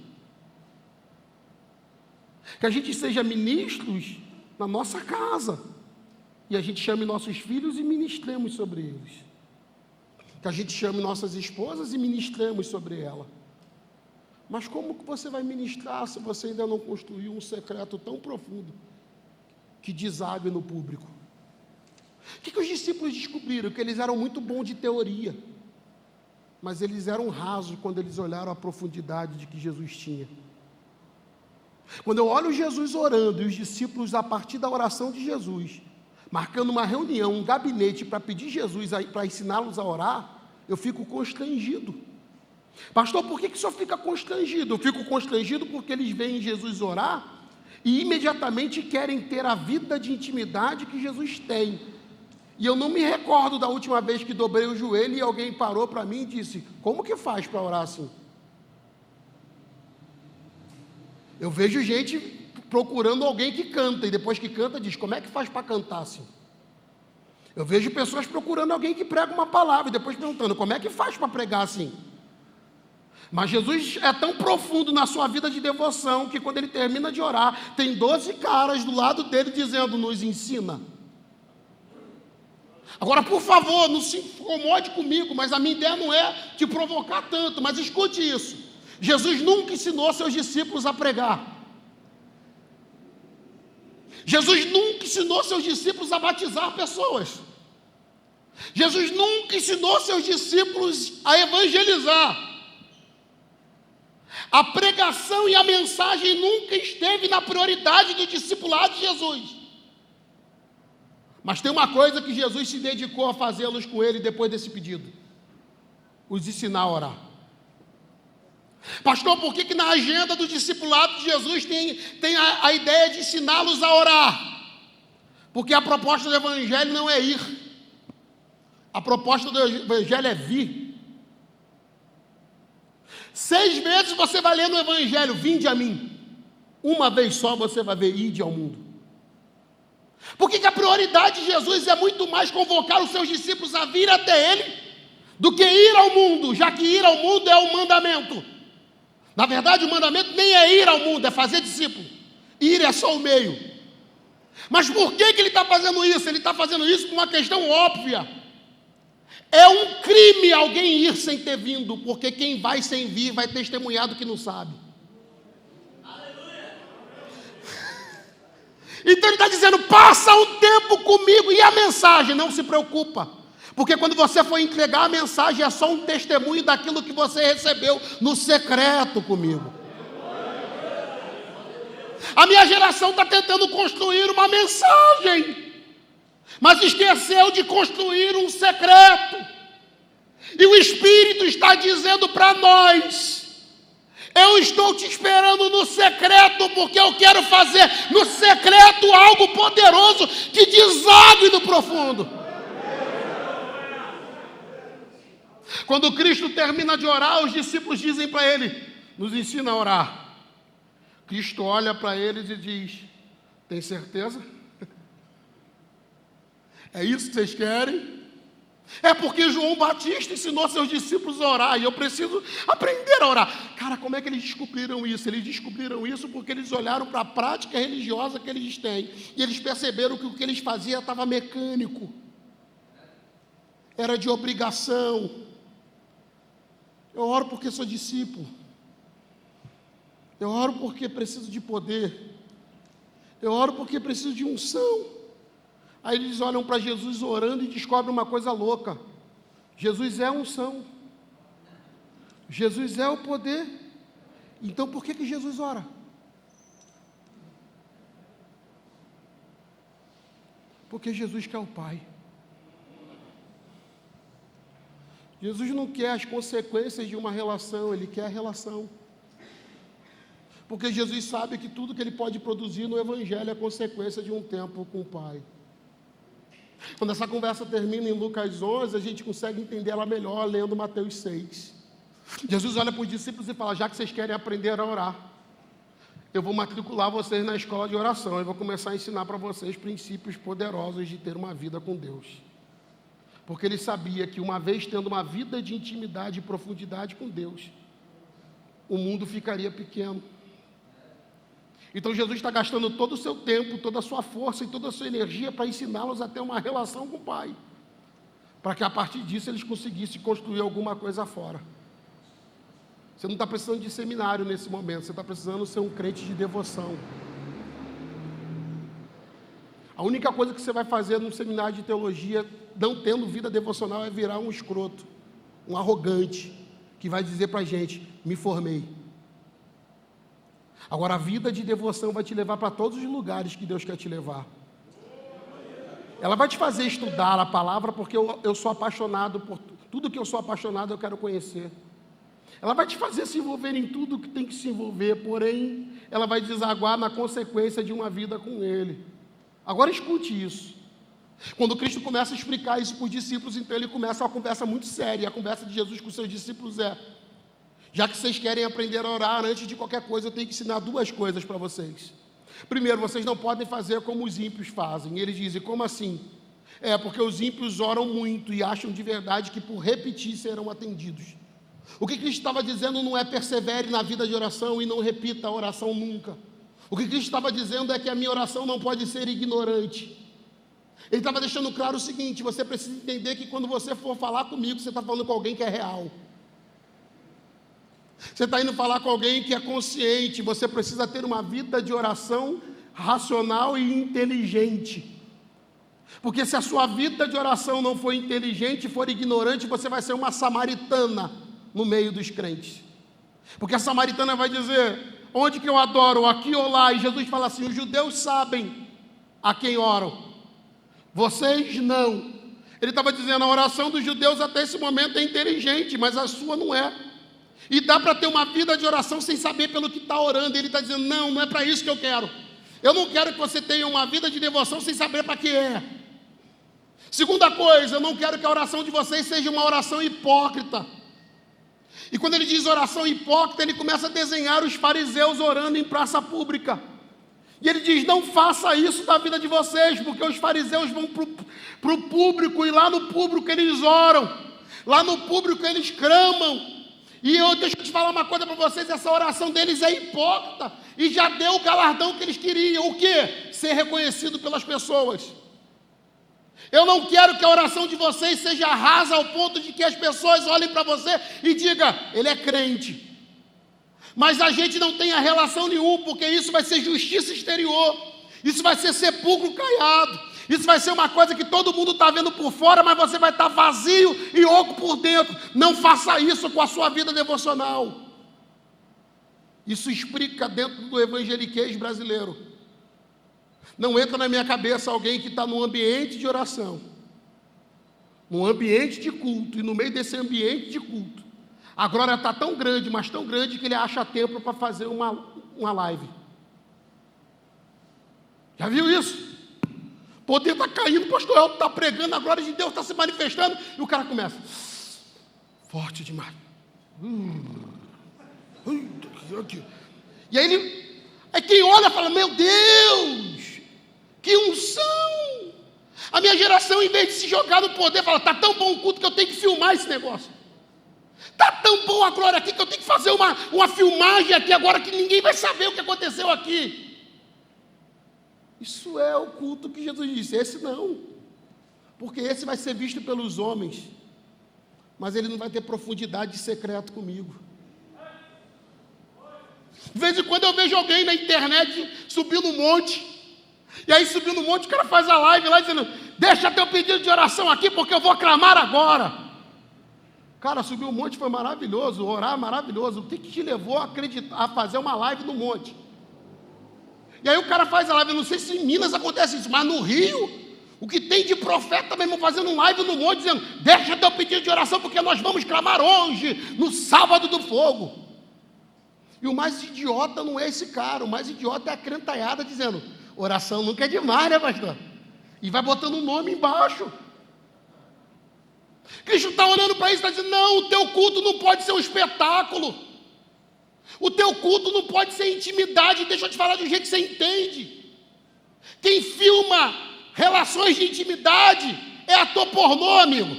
Que a gente seja ministros na nossa casa, e a gente chame nossos filhos e ministremos sobre eles. Que a gente chame nossas esposas e ministremos sobre ela. Mas como que você vai ministrar se você ainda não construiu um secreto tão profundo que desague no público? O que os discípulos descobriram? Que eles eram muito bons de teoria, mas eles eram rasos quando eles olharam a profundidade de que Jesus tinha. Quando eu olho Jesus orando e os discípulos, a partir da oração de Jesus, marcando uma reunião, um gabinete para pedir Jesus, para ensiná-los a orar, eu fico constrangido. Pastor, por que o senhor fica constrangido? Eu fico constrangido porque eles veem Jesus orar e imediatamente querem ter a vida de intimidade que Jesus tem. E eu não me recordo da última vez que dobrei o joelho e alguém parou para mim e disse: como que faz para orar assim? Eu vejo gente procurando alguém que canta, e depois que canta diz: como é que faz para cantar assim? Eu vejo pessoas procurando alguém que prega uma palavra, e depois perguntando: como é que faz para pregar assim? Mas Jesus é tão profundo na sua vida de devoção, que quando ele termina de orar, tem 12 caras do lado dele dizendo: nos ensina. Agora, por favor, não se incomode comigo, mas a minha ideia não é te provocar tanto, mas escute isso: Jesus nunca ensinou seus discípulos a pregar. Jesus nunca ensinou seus discípulos a batizar pessoas. Jesus nunca ensinou seus discípulos a evangelizar. A pregação e a mensagem nunca esteve na prioridade do discipulado de Jesus. Mas tem uma coisa que Jesus se dedicou a fazê-los com ele depois desse pedido: os ensinar a orar. Pastor, por que na agenda do discipulado de Jesus tem a ideia de ensiná-los a orar? Porque a proposta do Evangelho não é ir. A proposta do Evangelho é vir. 6 vezes você vai ler no Evangelho: vinde a mim. Uma vez só você vai ver, ide ao mundo. Por que a prioridade de Jesus é muito mais convocar os seus discípulos a vir até Ele, do que ir ao mundo, já que ir ao mundo é um mandamento. Na verdade, o mandamento nem é ir ao mundo, é fazer discípulo. Ir é só o meio. Mas por que Ele está fazendo isso? Ele está fazendo isso por uma questão óbvia. É um crime alguém ir sem ter vindo, porque quem vai sem vir vai testemunhar do que não sabe. Então ele está dizendo, passa um tempo comigo, e a mensagem, não se preocupa, porque quando você for entregar a mensagem, é só um testemunho daquilo que você recebeu no secreto comigo. A minha geração está tentando construir uma mensagem, mas esqueceu de construir um secreto, e o Espírito está dizendo para nós, eu estou te esperando no secreto, porque eu quero fazer no secreto algo poderoso que desague no profundo. Quando Cristo termina de orar, os discípulos dizem para Ele, nos ensina a orar. Cristo olha para eles e diz, tem certeza? É isso que vocês querem? É porque João Batista ensinou seus discípulos a orar, e eu preciso aprender a orar. Cara, como é que eles descobriram isso? Eles descobriram isso porque eles olharam para a prática religiosa que eles têm, e eles perceberam que o que eles faziam estava mecânico, era de obrigação. Eu oro porque sou discípulo, eu oro porque preciso de poder, eu oro porque preciso de unção. Aí eles olham para Jesus orando e descobrem uma coisa louca. Jesus é a unção. Jesus é o poder. Então por que Jesus ora? Porque Jesus quer o Pai. Jesus não quer as consequências de uma relação, Ele quer a relação. Porque Jesus sabe que tudo que Ele pode produzir no Evangelho é consequência de um tempo com o Pai. Quando essa conversa termina em Lucas 11, a gente consegue entender ela melhor lendo Mateus 6. Jesus olha para os discípulos e fala, já que vocês querem aprender a orar, eu vou matricular vocês na escola de oração, eu vou começar a ensinar para vocês princípios poderosos de ter uma vida com Deus. Porque ele sabia que uma vez tendo uma vida de intimidade e profundidade com Deus, o mundo ficaria pequeno. Então Jesus está gastando todo o seu tempo, toda a sua força e toda a sua energia para ensiná-los a ter uma relação com o Pai, para que a partir disso eles conseguissem construir alguma coisa fora. Você não está precisando de seminário nesse momento, você está precisando ser um crente de devoção. A única coisa que você vai fazer num seminário de teologia, não tendo vida devocional, é virar um escroto, um arrogante, que vai dizer para a gente, me formei. Agora, a vida de devoção vai te levar para todos os lugares que Deus quer te levar. Ela vai te fazer estudar a palavra, porque eu sou apaixonado por tudo que eu sou apaixonado, eu quero conhecer. Ela vai te fazer se envolver em tudo que tem que se envolver, porém, ela vai desaguar na consequência de uma vida com Ele. Agora escute isso. Quando Cristo começa a explicar isso para os discípulos, então ele começa uma conversa muito séria. A conversa de Jesus com os seus discípulos é, já que vocês querem aprender a orar, antes de qualquer coisa, eu tenho que ensinar duas coisas para vocês. Primeiro, vocês não podem fazer como os ímpios fazem. E eles dizem, como assim? É, porque os ímpios oram muito e acham de verdade que por repetir serão atendidos. O que Cristo estava dizendo não é persevere na vida de oração e não repita a oração nunca. O que Cristo estava dizendo é que a minha oração não pode ser ignorante. Ele estava deixando claro o seguinte, você precisa entender que quando você for falar comigo, você está falando com alguém que é real. Você está indo falar com alguém que é consciente, você precisa ter uma vida de oração racional e inteligente. Porque se a sua vida de oração não for inteligente, for ignorante, você vai ser uma samaritana no meio dos crentes. Porque a samaritana vai dizer, onde que eu adoro, aqui ou lá? E Jesus fala assim, os judeus sabem a quem oram, vocês não. Ele estava dizendo, a oração dos judeus até esse momento é inteligente, mas a sua não é. E dá para ter uma vida de oração sem saber pelo que está orando. Ele está dizendo, não é para isso que eu quero. Eu não quero que você tenha uma vida de devoção sem saber para que é. Segunda coisa, eu não quero que a oração de vocês seja uma oração hipócrita. E quando ele diz oração hipócrita, ele começa a desenhar os fariseus orando em praça pública. E ele diz, não faça isso da vida de vocês, porque os fariseus vão para o público, e lá no público eles oram, lá no público eles clamam. E deixa eu te falar uma coisa para vocês, essa oração deles é hipócrita, e já deu o galardão que eles queriam. O quê? Ser reconhecido pelas pessoas. Eu não quero que a oração de vocês seja rasa ao ponto de que as pessoas olhem para você e digam, ele é crente. Mas a gente não tem a relação nenhuma, porque isso vai ser justiça exterior, isso vai ser sepulcro caiado, isso vai ser uma coisa que todo mundo está vendo por fora, mas você vai estar vazio e oco por dentro. Não faça isso com a sua vida devocional. Isso explica dentro do evangeliquez brasileiro. Não entra na minha cabeça alguém que está num ambiente de oração, num ambiente de culto, e no meio desse ambiente de culto, a glória está tão grande, mas tão grande, que ele acha tempo para fazer uma live. Já viu isso? O poder está caindo, o pastor Elton está pregando, a glória de Deus está se manifestando, e o cara começa, forte demais. E aí quem olha fala, meu Deus, que unção! A minha geração, em vez de se jogar no poder, fala, está tão bom o culto que eu tenho que filmar esse negócio. Está tão bom a glória aqui que eu tenho que fazer uma filmagem aqui agora, que ninguém vai saber o que aconteceu aqui. Isso é o culto que Jesus disse. Esse não, porque esse vai ser visto pelos homens, mas ele não vai ter profundidade de secreto comigo. De vez em quando eu vejo alguém na internet subir no monte, e aí subiu no monte, o cara faz a live lá dizendo, deixa teu pedido de oração aqui, porque eu vou clamar agora. Cara, subir o monte foi maravilhoso, orar maravilhoso. O que te levou a fazer uma live no monte? E aí o cara faz a live, eu não sei se em Minas acontece isso, mas no Rio, o que tem de profeta mesmo fazendo um live no monte, dizendo, deixa teu pedido de oração, porque nós vamos clamar hoje, no sábado do fogo. E o mais idiota não é esse cara, o mais idiota é a crentaiada dizendo, oração nunca é demais, né, pastor? E vai botando um nome embaixo. Cristo está olhando para isso e está dizendo, não, o teu culto não pode ser um espetáculo. O teu culto não pode ser intimidade. Deixa eu te falar de um jeito que você entende. Quem filma relações de intimidade é ator pornô, amigo.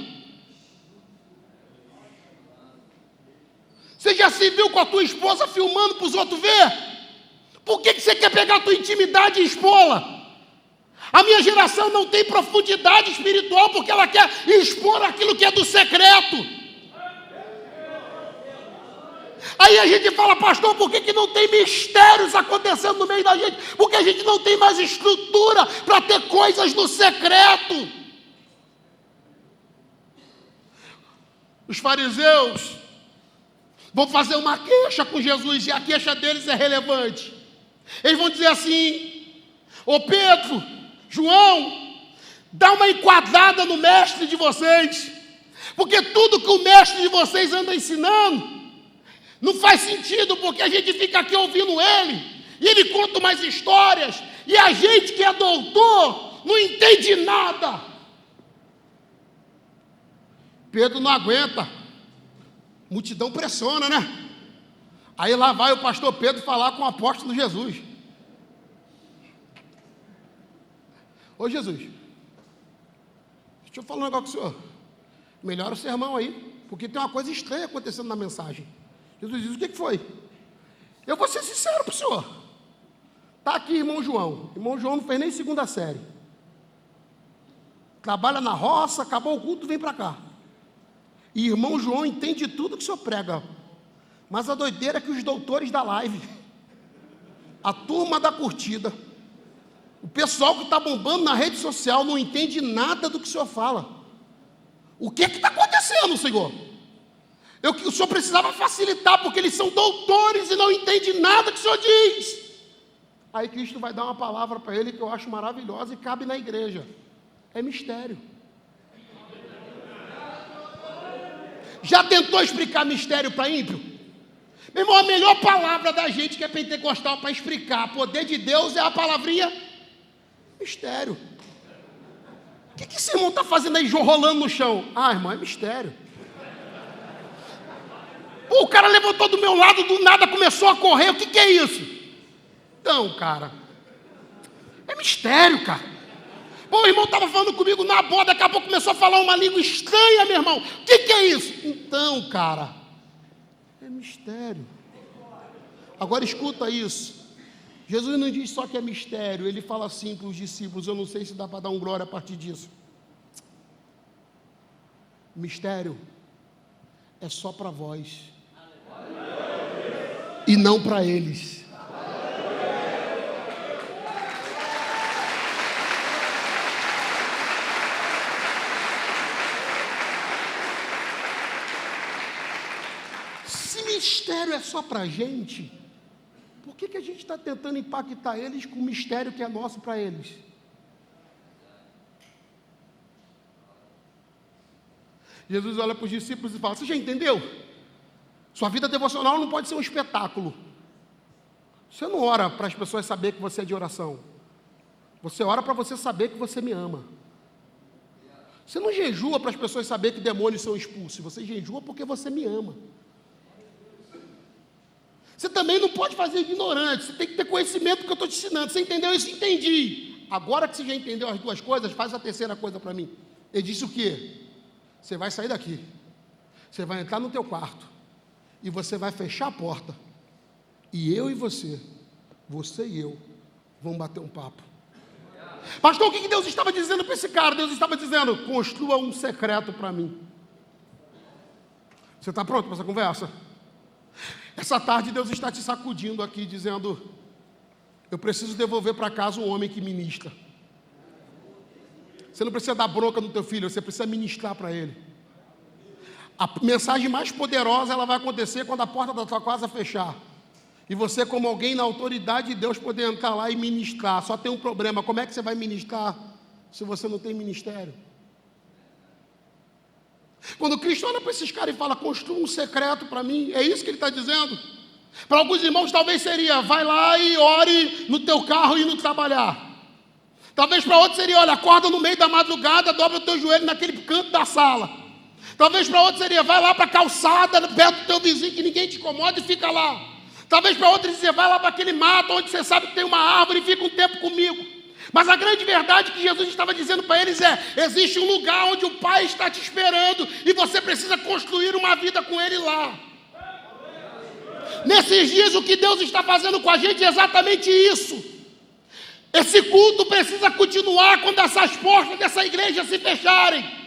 Você já se viu com a tua esposa filmando para os outros ver? Por que você quer pegar a tua intimidade e expô-la? A minha geração não tem profundidade espiritual porque ela quer expor aquilo que é do secreto. Aí a gente fala, pastor, por que não tem mistérios acontecendo no meio da gente? Porque a gente não tem mais estrutura para ter coisas no secreto. Os fariseus vão fazer uma queixa com Jesus, e a queixa deles é relevante. Eles vão dizer assim, ô Pedro, João, dá uma enquadrada no mestre de vocês, porque tudo que o mestre de vocês anda ensinando, não faz sentido, porque a gente fica aqui ouvindo ele, e ele conta umas histórias, e a gente que é doutor, não entende nada. Pedro não aguenta, multidão pressiona, né? Aí lá vai o pastor Pedro falar com o apóstolo Jesus. Ô Jesus, deixa eu falar um negócio com o senhor. Melhora o sermão aí, porque tem uma coisa estranha acontecendo na mensagem. Jesus diz, o que foi? Eu vou ser sincero para o senhor. Está aqui irmão João. Irmão João não fez nem segunda série. Trabalha na roça, acabou o culto, vem para cá. E irmão João entende tudo que o senhor prega. Mas a doideira é que os doutores da live, a turma da curtida, o pessoal que está bombando na rede social não entende nada do que o senhor fala. O que está acontecendo, Senhor? O senhor precisava facilitar, porque eles são doutores e não entendem nada que o senhor diz. Aí Cristo vai dar uma palavra para ele que eu acho maravilhosa e cabe na igreja. É mistério. Já tentou explicar mistério para ímpio? Meu irmão, a melhor palavra da gente que é pentecostal para explicar poder de Deus é a palavrinha mistério. O que esse irmão está fazendo aí rolando no chão? Ah, irmão, é mistério. O cara levantou do meu lado, do nada começou a correr. O que é isso? Então, cara, é mistério, cara. Pô, o irmão estava falando comigo na boa, daqui a pouco começou a falar uma língua estranha, meu irmão. O que é isso? Então, cara, é mistério. Agora escuta isso. Jesus não diz só que é mistério, ele fala assim para os discípulos, eu não sei se dá para dar um glória a partir disso. Mistério é só para vós e não para eles. Se mistério é só para a gente, por que a gente está tentando impactar eles com o mistério que é nosso para eles? Jesus olha para os discípulos e fala, você já entendeu? Sua vida devocional não pode ser um espetáculo. Você não ora para as pessoas saberem que você é de oração. Você ora para você saber que você me ama. Você não jejua para as pessoas saberem que demônios são expulsos. Você jejua porque você me ama. Você também não pode fazer ignorante. Você tem que ter conhecimento do que eu estou te ensinando. Você entendeu isso? Entendi. Agora que você já entendeu as duas coisas, faz a terceira coisa para mim. Ele disse o quê? Você vai sair daqui. Você vai entrar no teu quarto. E você vai fechar a porta. E eu e você e eu, vamos bater um papo. Pastor, o que Deus estava dizendo para esse cara? Deus estava dizendo, construa um secreto para mim. Você está pronto para essa conversa? Essa tarde Deus está te sacudindo aqui, dizendo, eu preciso devolver para casa um homem que ministra. Você não precisa dar bronca no teu filho, você precisa ministrar para ele. A mensagem mais poderosa, ela vai acontecer quando a porta da tua casa fechar. E você, como alguém na autoridade de Deus, poder entrar lá e ministrar. Só tem um problema, como é que você vai ministrar se você não tem ministério? Quando Cristo olha para esses caras e fala, construa um secreto para mim, é isso que ele está dizendo? Para alguns irmãos talvez seria, vai lá e ore no teu carro indo trabalhar. Talvez para outros seria, olha, acorda no meio da madrugada, dobra o teu joelho naquele canto da sala. Talvez para outros seria, vai lá para a calçada, perto do teu vizinho, que ninguém te incomoda e fica lá. Talvez para outros dizer, vai lá para aquele mato, onde você sabe que tem uma árvore e fica um tempo comigo. Mas a grande verdade que Jesus estava dizendo para eles é, existe um lugar onde o Pai está te esperando e você precisa construir uma vida com Ele lá. Nesses dias o que Deus está fazendo com a gente é exatamente isso. Esse culto precisa continuar quando essas portas dessa igreja se fecharem.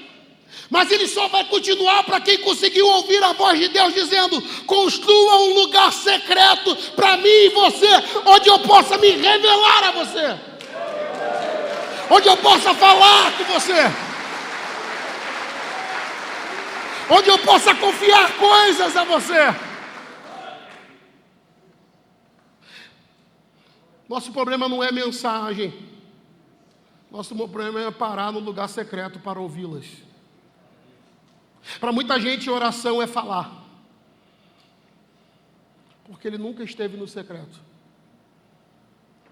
Mas ele só vai continuar para quem conseguiu ouvir a voz de Deus dizendo, construa um lugar secreto para mim e você, onde eu possa me revelar a você. Onde eu possa falar com você. Onde eu possa confiar coisas a você. Nosso problema não é mensagem. Nosso problema é parar no lugar secreto para ouvi-las. Para muita gente, oração é falar. Porque ele nunca esteve no secreto.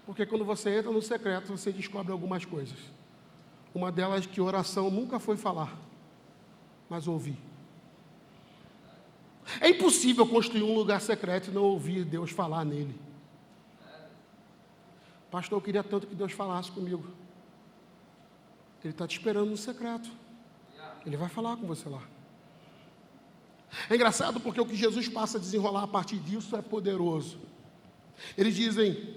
Porque quando você entra no secreto, você descobre algumas coisas. Uma delas é que oração nunca foi falar, mas ouvir. É impossível construir um lugar secreto e não ouvir Deus falar nele. Pastor, eu queria tanto que Deus falasse comigo. Ele está te esperando no secreto. Ele vai falar com você lá. É engraçado porque o que Jesus passa a desenrolar a partir disso é poderoso. Eles dizem,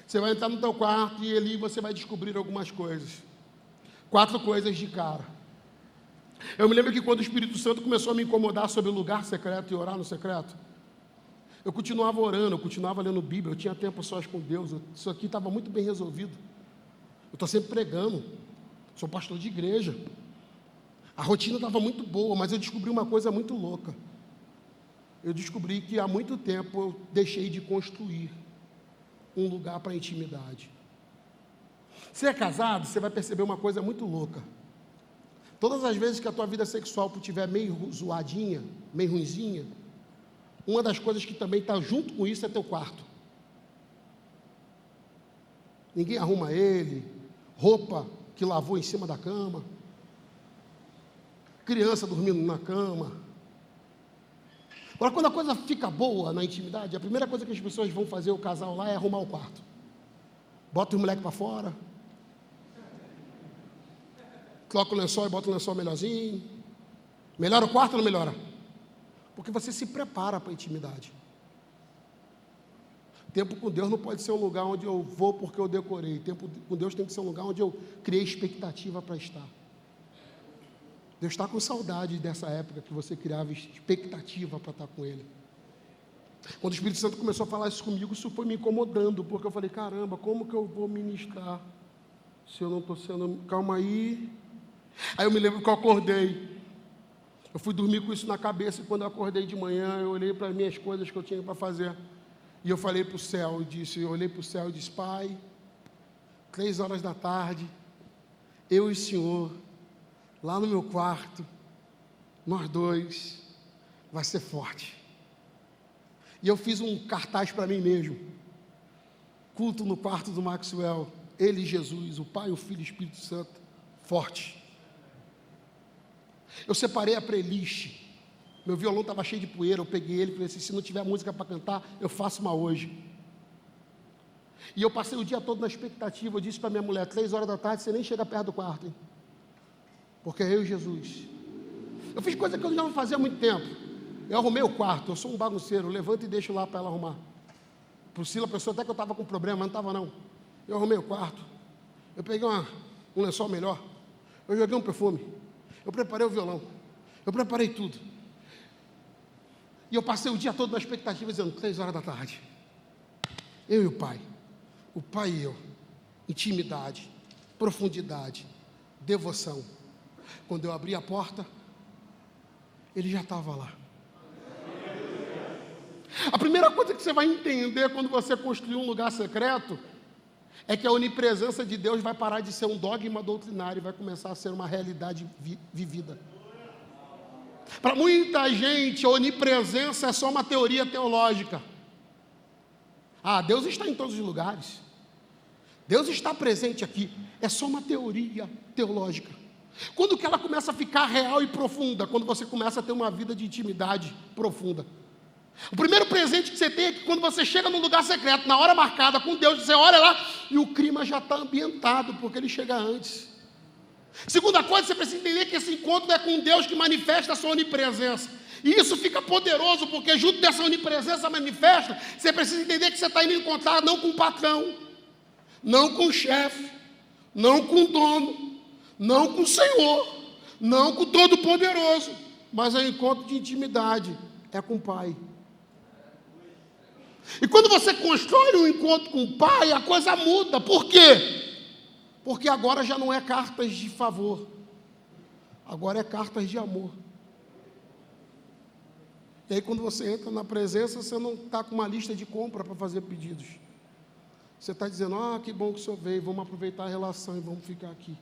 você vai entrar no teu quarto e ali você vai descobrir algumas coisas. 4 coisas de cara. Eu me lembro que quando o Espírito Santo começou a me incomodar sobre o lugar secreto e orar no secreto, eu continuava orando, eu continuava lendo Bíblia, eu tinha tempo sós com Deus, isso aqui estava muito bem resolvido. Eu estou sempre pregando, sou pastor de igreja. A rotina estava muito boa, mas eu descobri uma coisa muito louca. Eu descobri que há muito tempo eu deixei de construir um lugar para intimidade. Você é casado, você vai perceber uma coisa muito louca. Todas as vezes que a tua vida sexual estiver meio zoadinha, meio ruinzinha, uma das coisas que também está junto com isso é teu quarto. Ninguém arruma ele, roupa que lavou em cima da cama, criança dormindo na cama. Agora, quando a coisa fica boa na intimidade, a primeira coisa que as pessoas vão fazer, o casal lá, é arrumar o quarto. Bota os moleques para fora, coloca o lençol e bota o lençol melhorzinho. Melhora o quarto ou não melhora? Porque você se prepara para a intimidade. Tempo com Deus não pode ser um lugar onde eu vou porque eu decorei. Tempo com Deus tem que ser um lugar onde eu criei expectativa para estar. Deus está com saudade dessa época que você criava expectativa para estar com Ele. Quando o Espírito Santo começou a falar isso comigo, isso foi me incomodando, porque eu falei, caramba, como que eu vou ministrar se eu não estou sendo... Calma aí. Aí eu me lembro que eu acordei. Eu fui dormir com isso na cabeça e quando eu acordei de manhã, eu olhei para as minhas coisas que eu tinha para fazer. E eu falei para o céu, eu olhei para o céu e disse, Pai, 3h da tarde, eu e o Senhor, lá no meu quarto, nós dois, vai ser forte. E eu fiz um cartaz para mim mesmo, culto no quarto do Maxwell, ele e Jesus, o Pai, o Filho e o Espírito Santo, forte. Eu separei a playlist, meu violão estava cheio de poeira, eu peguei ele e falei assim, se não tiver música para cantar, eu faço uma hoje. E eu passei o dia todo na expectativa, eu disse para minha mulher, 3h da tarde, você nem chega perto do quarto, hein? Porque é eu e Jesus. Eu fiz coisa que eu já não fazia há muito tempo. Eu arrumei o quarto, eu sou um bagunceiro, eu levanto e deixo lá para ela arrumar. Priscila pensou até que eu estava com problema, mas não estava não. Eu arrumei o quarto, eu peguei um lençol melhor, eu joguei um perfume, eu preparei o violão, eu preparei tudo. E eu passei o dia todo na expectativa, dizendo, 3h da tarde. Eu e o Pai e eu, intimidade, profundidade, devoção. Quando eu abri a porta, ele já estava lá. A primeira coisa que você vai entender quando você construir um lugar secreto é que a onipresença de Deus vai parar de ser um dogma doutrinário e vai começar a ser uma realidade vivida. Para muita gente, a onipresença é só uma teoria teológica. Deus está em todos os lugares. Deus está presente aqui. É só uma teoria teológica. Quando que ela começa a ficar real e profunda? Quando você começa a ter uma vida de intimidade profunda. O primeiro presente que você tem é que quando você chega num lugar secreto, na hora marcada com Deus, você olha lá e o clima já está ambientado, porque ele chega antes. Segunda coisa, você precisa entender que esse encontro é com Deus que manifesta a sua onipresença. E isso fica poderoso, porque junto dessa onipresença manifesta, você precisa entender que você está indo encontrar não com o patrão, não com o chefe, não com o dono, não com o Senhor, não com o Todo-Poderoso, mas é um encontro de intimidade, é com o Pai. E quando você constrói um encontro com o Pai, a coisa muda. Por quê? Porque agora já não é cartas de favor, agora é cartas de amor. E aí quando você entra na presença, você não está com uma lista de compra para fazer pedidos. Você está dizendo, que bom que o senhor veio, vamos aproveitar a relação e vamos ficar aqui.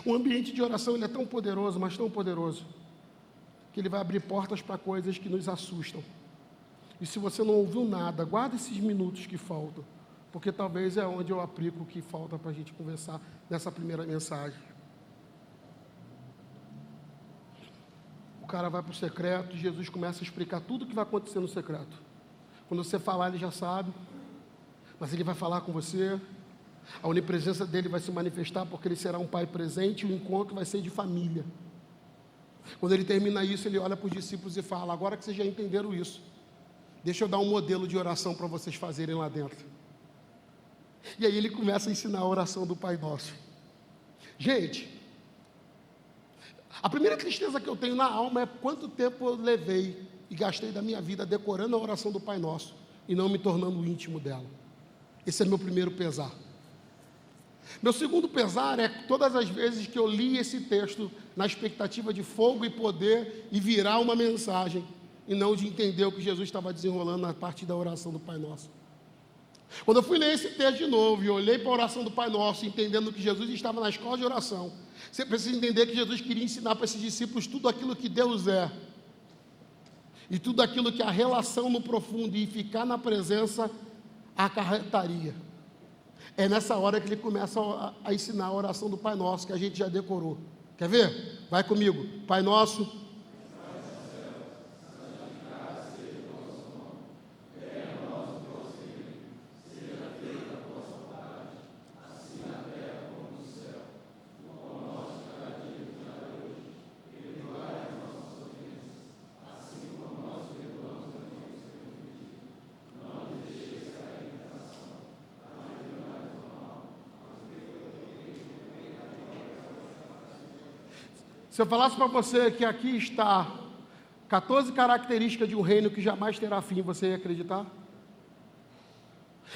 O ambiente de oração ele é tão poderoso, mas tão poderoso, que ele vai abrir portas para coisas que nos assustam. E se você não ouviu nada, guarda esses minutos que faltam, porque talvez é onde eu aplico o que falta para a gente conversar nessa primeira mensagem. O cara vai para o secreto, Jesus começa a explicar tudo o que vai acontecer no secreto. Quando você falar, ele já sabe, mas ele vai falar com você. A onipresença dele vai se manifestar porque ele será um pai presente e o encontro vai ser de família. Quando ele termina isso, ele olha para os discípulos e fala, agora que vocês já entenderam isso, deixa eu dar um modelo de oração para vocês fazerem lá dentro. E aí ele começa a ensinar a oração do Pai Nosso. Gente, a primeira tristeza que eu tenho na alma é quanto tempo eu levei e gastei da minha vida decorando a oração do Pai Nosso e não me tornando íntimo dela. Esse é meu primeiro pesar. Meu segundo pesar é todas as vezes que eu li esse texto na expectativa de fogo e poder e virar uma mensagem e não de entender o que Jesus estava desenrolando na parte da oração do Pai Nosso. Quando eu fui ler esse texto de novo e olhei para a oração do Pai Nosso, entendendo que Jesus estava na escola de oração, você precisa entender que Jesus queria ensinar para esses discípulos tudo aquilo que Deus é e tudo aquilo que a relação no profundo e ficar na presença acarretaria. É nessa hora que ele começa a ensinar a oração do Pai Nosso, que a gente já decorou. Quer ver? Vai comigo. Pai Nosso, Se eu falasse para você que aqui está 14 características de um reino que jamais terá fim, você ia acreditar?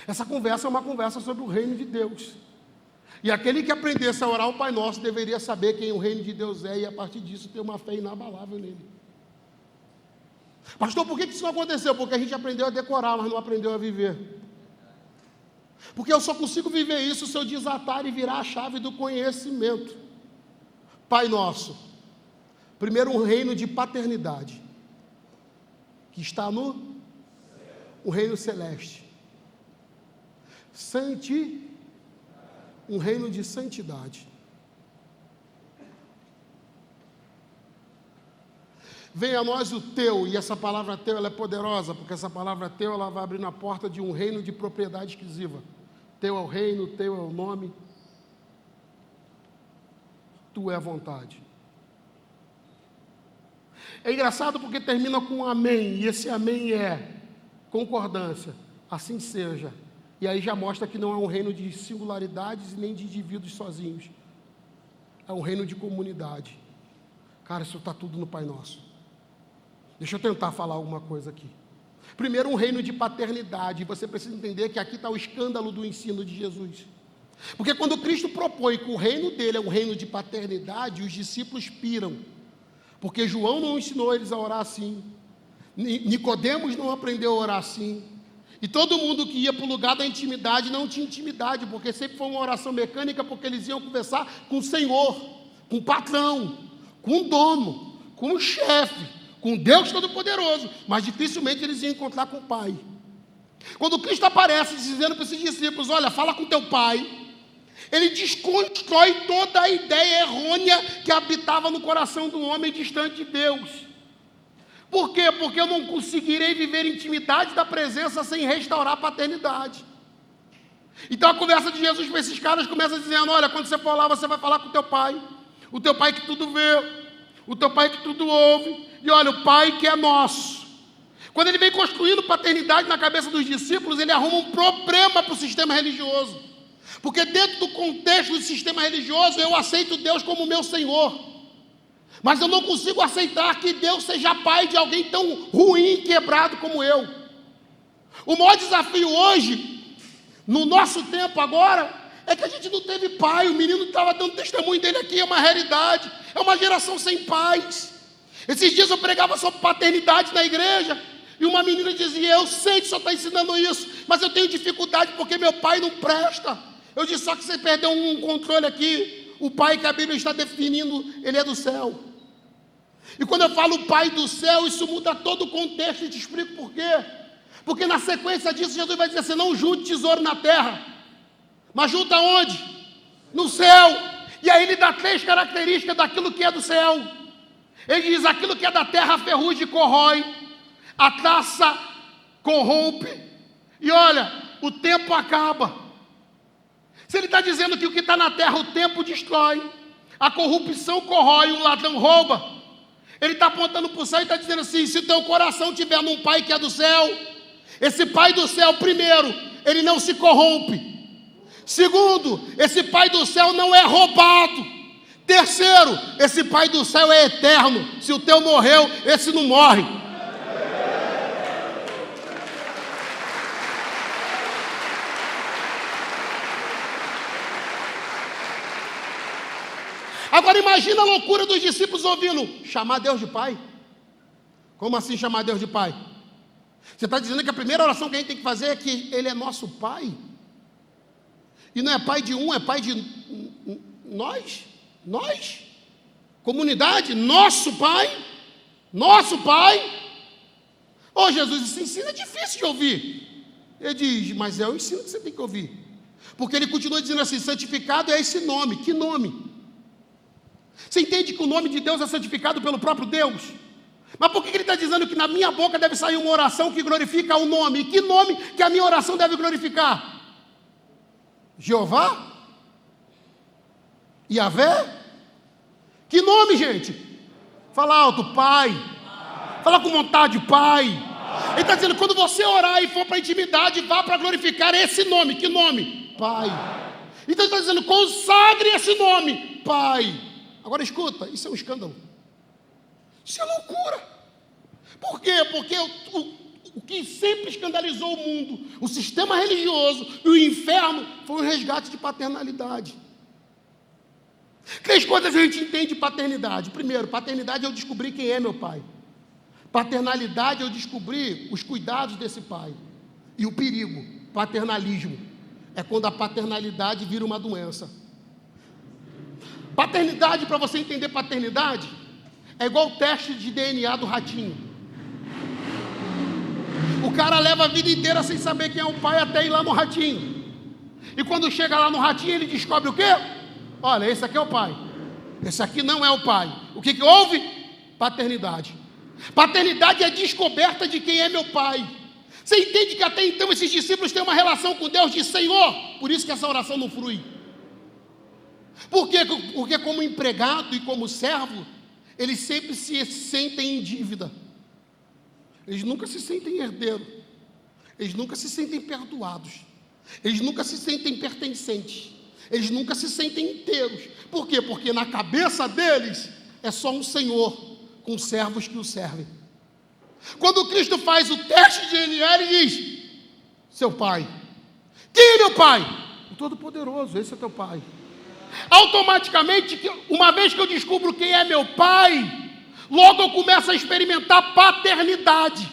Essa conversa é uma conversa sobre o reino de Deus. E aquele que aprendesse a orar o Pai Nosso deveria saber quem o reino de Deus é e a partir disso ter uma fé inabalável nele. Pastor, por que isso não aconteceu? Porque a gente aprendeu a decorar, mas não aprendeu a viver. Porque eu só consigo viver isso se eu desatar e virar a chave do conhecimento. Pai Nosso, primeiro um reino de paternidade, que está no o reino celeste. Um reino de santidade. Venha a nós o teu, e essa palavra teu ela é poderosa, porque essa palavra teu ela vai abrir na porta de um reino de propriedade exclusiva. Teu é o reino, teu é o nome, tu é a vontade. É engraçado porque termina com um amém, e esse amém é concordância, assim seja. E aí já mostra que não é um reino de singularidades e nem de indivíduos sozinhos. É um reino de comunidade. Cara, isso está tudo no Pai Nosso. Deixa eu tentar falar alguma coisa aqui. Primeiro, um reino de paternidade. Você precisa entender que aqui está o escândalo do ensino de Jesus. Porque quando Cristo propõe que o reino dele é um reino de paternidade, os discípulos piram. Porque João não ensinou eles a orar assim. Nicodemos não aprendeu a orar assim. E todo mundo que ia para o lugar da intimidade não tinha intimidade, porque sempre foi uma oração mecânica, porque eles iam conversar com o Senhor, com o patrão, com o dono, com o chefe, com Deus Todo-Poderoso, mas dificilmente eles iam encontrar com o Pai. Quando Cristo aparece dizendo para esses discípulos, olha, fala com teu Pai, ele desconstrói toda a ideia errônea que habitava no coração do homem distante de Deus. Por quê? Porque eu não conseguirei viver intimidade da presença sem restaurar a paternidade. Então a conversa de Jesus para esses caras começa dizendo, olha, quando você for lá, você vai falar com o teu Pai que tudo vê, o teu Pai que tudo ouve, e olha, o Pai que é nosso. Quando ele vem construindo paternidade na cabeça dos discípulos, ele arruma um problema para o sistema religioso. Porque dentro do contexto do sistema religioso, eu aceito Deus como meu Senhor. Mas eu não consigo aceitar que Deus seja pai de alguém tão ruim e quebrado como eu. O maior desafio hoje, no nosso tempo agora, é que a gente não teve pai. O menino estava dando testemunho dele aqui, é uma realidade. É uma geração sem pais. Esses dias eu pregava sobre paternidade na igreja, e uma menina dizia, eu sei que o senhor está ensinando isso, mas eu tenho dificuldade porque meu pai não presta. Eu disse, só que você perdeu um controle aqui. O pai que a Bíblia está definindo, ele é do céu. E quando eu falo Pai do céu, isso muda todo o contexto, e te explico por quê. Porque na sequência disso, Jesus vai dizer assim, não junte tesouro na terra, mas junta onde? No céu. E aí ele dá 3 características daquilo que é do céu. Ele diz, aquilo que é da terra, a ferrugem corrói, a traça corrompe, e olha, o tempo acaba. Se ele está dizendo que o que está na terra, o tempo destrói, a corrupção corrói, o ladrão rouba, ele está apontando para o céu e está dizendo assim, se o teu coração tiver num Pai que é do céu, esse Pai do céu, primeiro, ele não se corrompe. Segundo, esse Pai do céu não é roubado. Terceiro, esse Pai do céu é eterno. Se o teu morreu, esse não morre. Agora imagina a loucura dos discípulos ouvindo, chamar Deus de Pai? Como assim chamar Deus de Pai? Você está dizendo que a primeira oração que a gente tem que fazer é que Ele é nosso Pai? E não é Pai de um, é Pai de nós? Nós? Comunidade? Nosso Pai? Nosso Pai? Ô Jesus, esse ensino é difícil de ouvir. Ele diz, mas é o ensino que você tem que ouvir. Porque ele continua dizendo assim, santificado é esse nome. Que nome? Você entende que o nome de Deus é santificado pelo próprio Deus? Mas por que ele está dizendo que na minha boca deve sair uma oração que glorifica o nome? E que nome que a minha oração deve glorificar? Jeová? Yahvé? Que nome, gente? Fala alto, Pai. Fala com vontade, Pai. Ele está dizendo, quando você orar e for para a intimidade, vá para glorificar esse nome. Que nome? Pai. Então ele está dizendo, consagre esse nome, Pai. Agora escuta, isso é um escândalo. Isso é loucura. Por quê? Porque o que sempre escandalizou o mundo, o sistema religioso e o inferno, foi o resgate de paternalidade. 3 coisas a gente entende de paternidade. Primeiro, paternidade é eu descobrir quem é meu pai. Paternalidade é eu descobrir os cuidados desse pai. E o perigo, paternalismo, é quando a paternalidade vira uma doença. Paternidade, para você entender paternidade, é igual o teste de DNA do ratinho. O cara leva a vida inteira sem saber quem é o pai até ir lá no ratinho. E quando chega lá no ratinho, ele descobre o quê? Olha, esse aqui é o pai. Esse aqui não é o pai. O que houve? Paternidade. Paternidade é a descoberta de quem é meu pai. Você entende que até então esses discípulos têm uma relação com Deus de Senhor? Por isso que essa oração não flui. Por quê? Porque como empregado e como servo, eles sempre se sentem em dívida. Eles nunca se sentem herdeiro. Eles nunca se sentem perdoados. Eles nunca se sentem pertencentes. Eles nunca se sentem inteiros. Por quê? Porque na cabeça deles é só um Senhor com servos que o servem. Quando Cristo faz o teste de DNA, ele diz: seu pai. Quem é meu pai? O Todo-Poderoso, esse é teu pai. Automaticamente, uma vez que eu descubro quem é meu pai, logo eu começo a experimentar paternidade.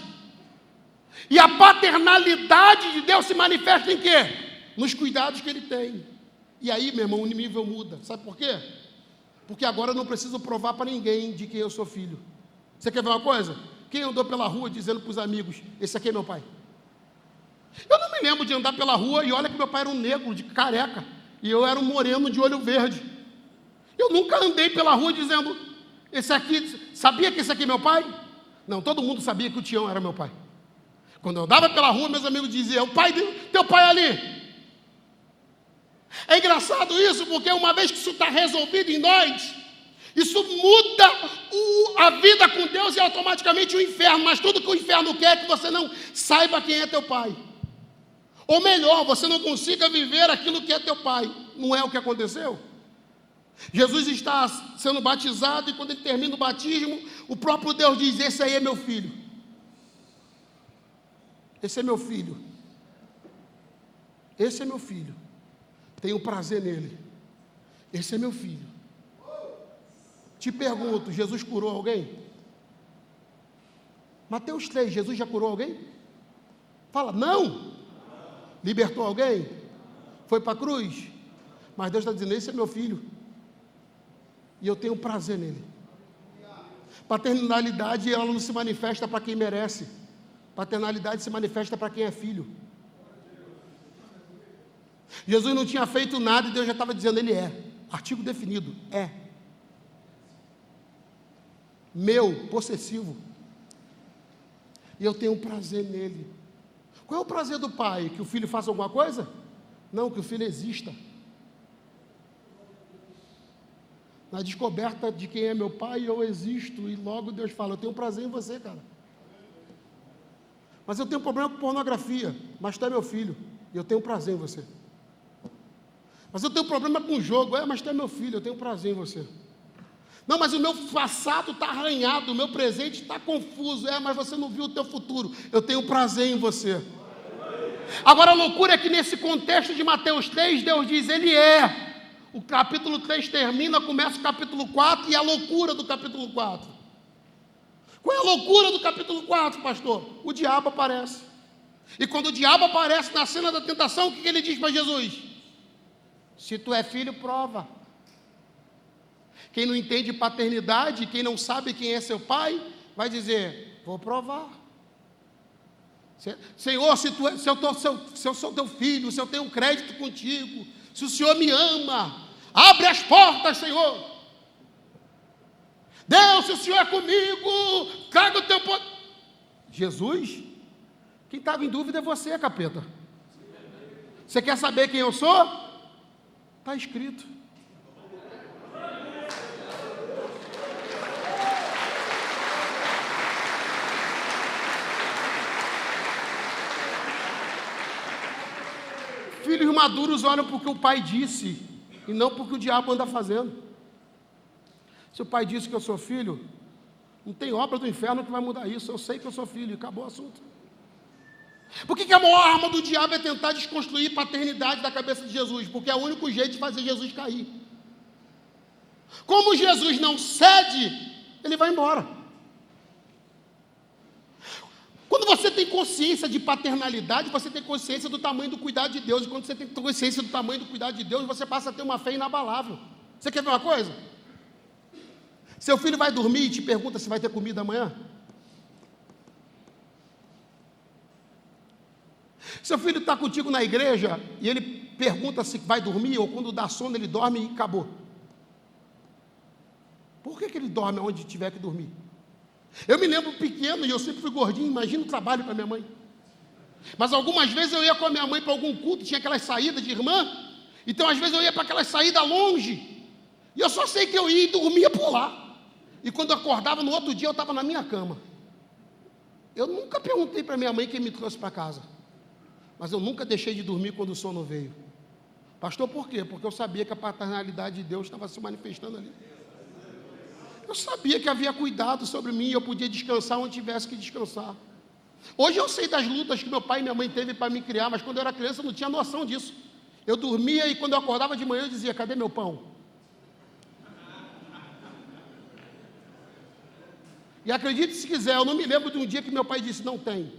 E a paternalidade de Deus se manifesta em quê? Nos cuidados que Ele tem. E aí, meu irmão, o nível muda. Sabe por quê? Porque agora eu não preciso provar para ninguém de quem eu sou filho. Você quer ver uma coisa? Quem andou pela rua dizendo para os amigos: esse aqui é meu pai? Eu não me lembro de andar pela rua e olha que meu pai era um negro, de careca, e eu era um moreno de olho verde. Eu nunca andei pela rua dizendo: esse aqui, sabia que esse aqui é meu pai? Não, todo mundo sabia que o Tião era meu pai. Quando eu andava pela rua, meus amigos diziam: teu pai ali. É engraçado isso, porque uma vez que isso está resolvido em nós, isso muda a vida com Deus e automaticamente o inferno. Mas tudo que o inferno quer é que você não saiba quem é teu pai. Ou melhor, você não consiga viver aquilo que é teu pai. Não é o que aconteceu? Jesus está sendo batizado e quando ele termina o batismo, o próprio Deus diz: esse aí é meu filho. Esse é meu filho. Esse é meu filho. Tenho prazer nele. Esse é meu filho. Te pergunto, Jesus curou alguém? Mateus 3, Jesus já curou alguém? Fala, não. Libertou alguém? Foi para a cruz? Mas Deus está dizendo: esse é meu filho. E eu tenho prazer nele. Paternalidade, ela não se manifesta para quem merece. Paternalidade se manifesta para quem é filho. Jesus não tinha feito nada e Deus já estava dizendo: ele é. Artigo definido, é. Meu, possessivo. E eu tenho prazer nele. Qual é o prazer do pai? Que o filho faça alguma coisa? Não, que o filho exista. Na descoberta de quem é meu pai, eu existo. E logo Deus fala: eu tenho prazer em você, cara. Mas eu tenho problema com pornografia. Mas tu é meu filho. E eu tenho prazer em você. Mas eu tenho problema com o jogo. Mas tu é meu filho. Eu tenho prazer em você. Não, mas o meu passado está arranhado. O meu presente está confuso. Mas você não viu o teu futuro. Eu tenho prazer em você. Agora a loucura é que nesse contexto de Mateus 3, Deus diz: ele é. O capítulo 3 termina, começa o capítulo 4 e a loucura do capítulo 4. Qual é a loucura do capítulo 4, pastor? O diabo aparece. E quando o diabo aparece na cena da tentação, o que ele diz para Jesus? Se tu é filho, prova. Quem não entende paternidade, quem não sabe quem é seu pai, vai dizer: vou provar. Senhor, se eu sou teu filho, se eu tenho crédito contigo, se o Senhor me ama, abre as portas, Senhor. Deus, se o Senhor é comigo, traga o teu poder. Jesus, quem estava em dúvida é você, capeta. Você quer saber quem eu sou? Está escrito. Filhos maduros olham porque o pai disse e não porque o diabo anda fazendo. Se o pai disse que eu sou filho, não tem obra do inferno que vai mudar isso. Eu sei que eu sou filho, e acabou o assunto. Por que a maior arma do diabo é tentar desconstruir paternidade da cabeça de Jesus? Porque é o único jeito de fazer Jesus cair. Como Jesus não cede, ele vai embora. Quando você tem consciência de paternalidade, você tem consciência do tamanho do cuidado de Deus. E quando você tem consciência do tamanho do cuidado de Deus, você passa a ter uma fé inabalável. Você quer ver uma coisa? Seu filho vai dormir e te pergunta se vai ter comida amanhã. Seu filho está contigo na igreja e ele pergunta se vai dormir, ou quando dá sono ele dorme e acabou. Por que ele dorme onde tiver que dormir? Eu me lembro pequeno e eu sempre fui gordinho, imagina o trabalho para minha mãe. Mas algumas vezes eu ia com a minha mãe para algum culto, tinha aquelas saídas de irmã, então às vezes eu ia para aquelas saídas longe, e eu só sei que eu ia e dormia por lá. E quando eu acordava no outro dia eu estava na minha cama. Eu nunca perguntei para minha mãe quem me trouxe para casa, mas eu nunca deixei de dormir quando o sono veio. Pastor, por quê? Porque eu sabia que a paternalidade de Deus estava se manifestando ali. Eu sabia que havia cuidado sobre mim e eu podia descansar onde tivesse que descansar. Hoje eu sei das lutas que meu pai e minha mãe teve para me criar, mas quando eu era criança eu não tinha noção disso. Eu dormia e quando eu acordava de manhã eu dizia, cadê meu pão? E acredite se quiser, eu não me lembro de um dia que meu pai disse, não tem.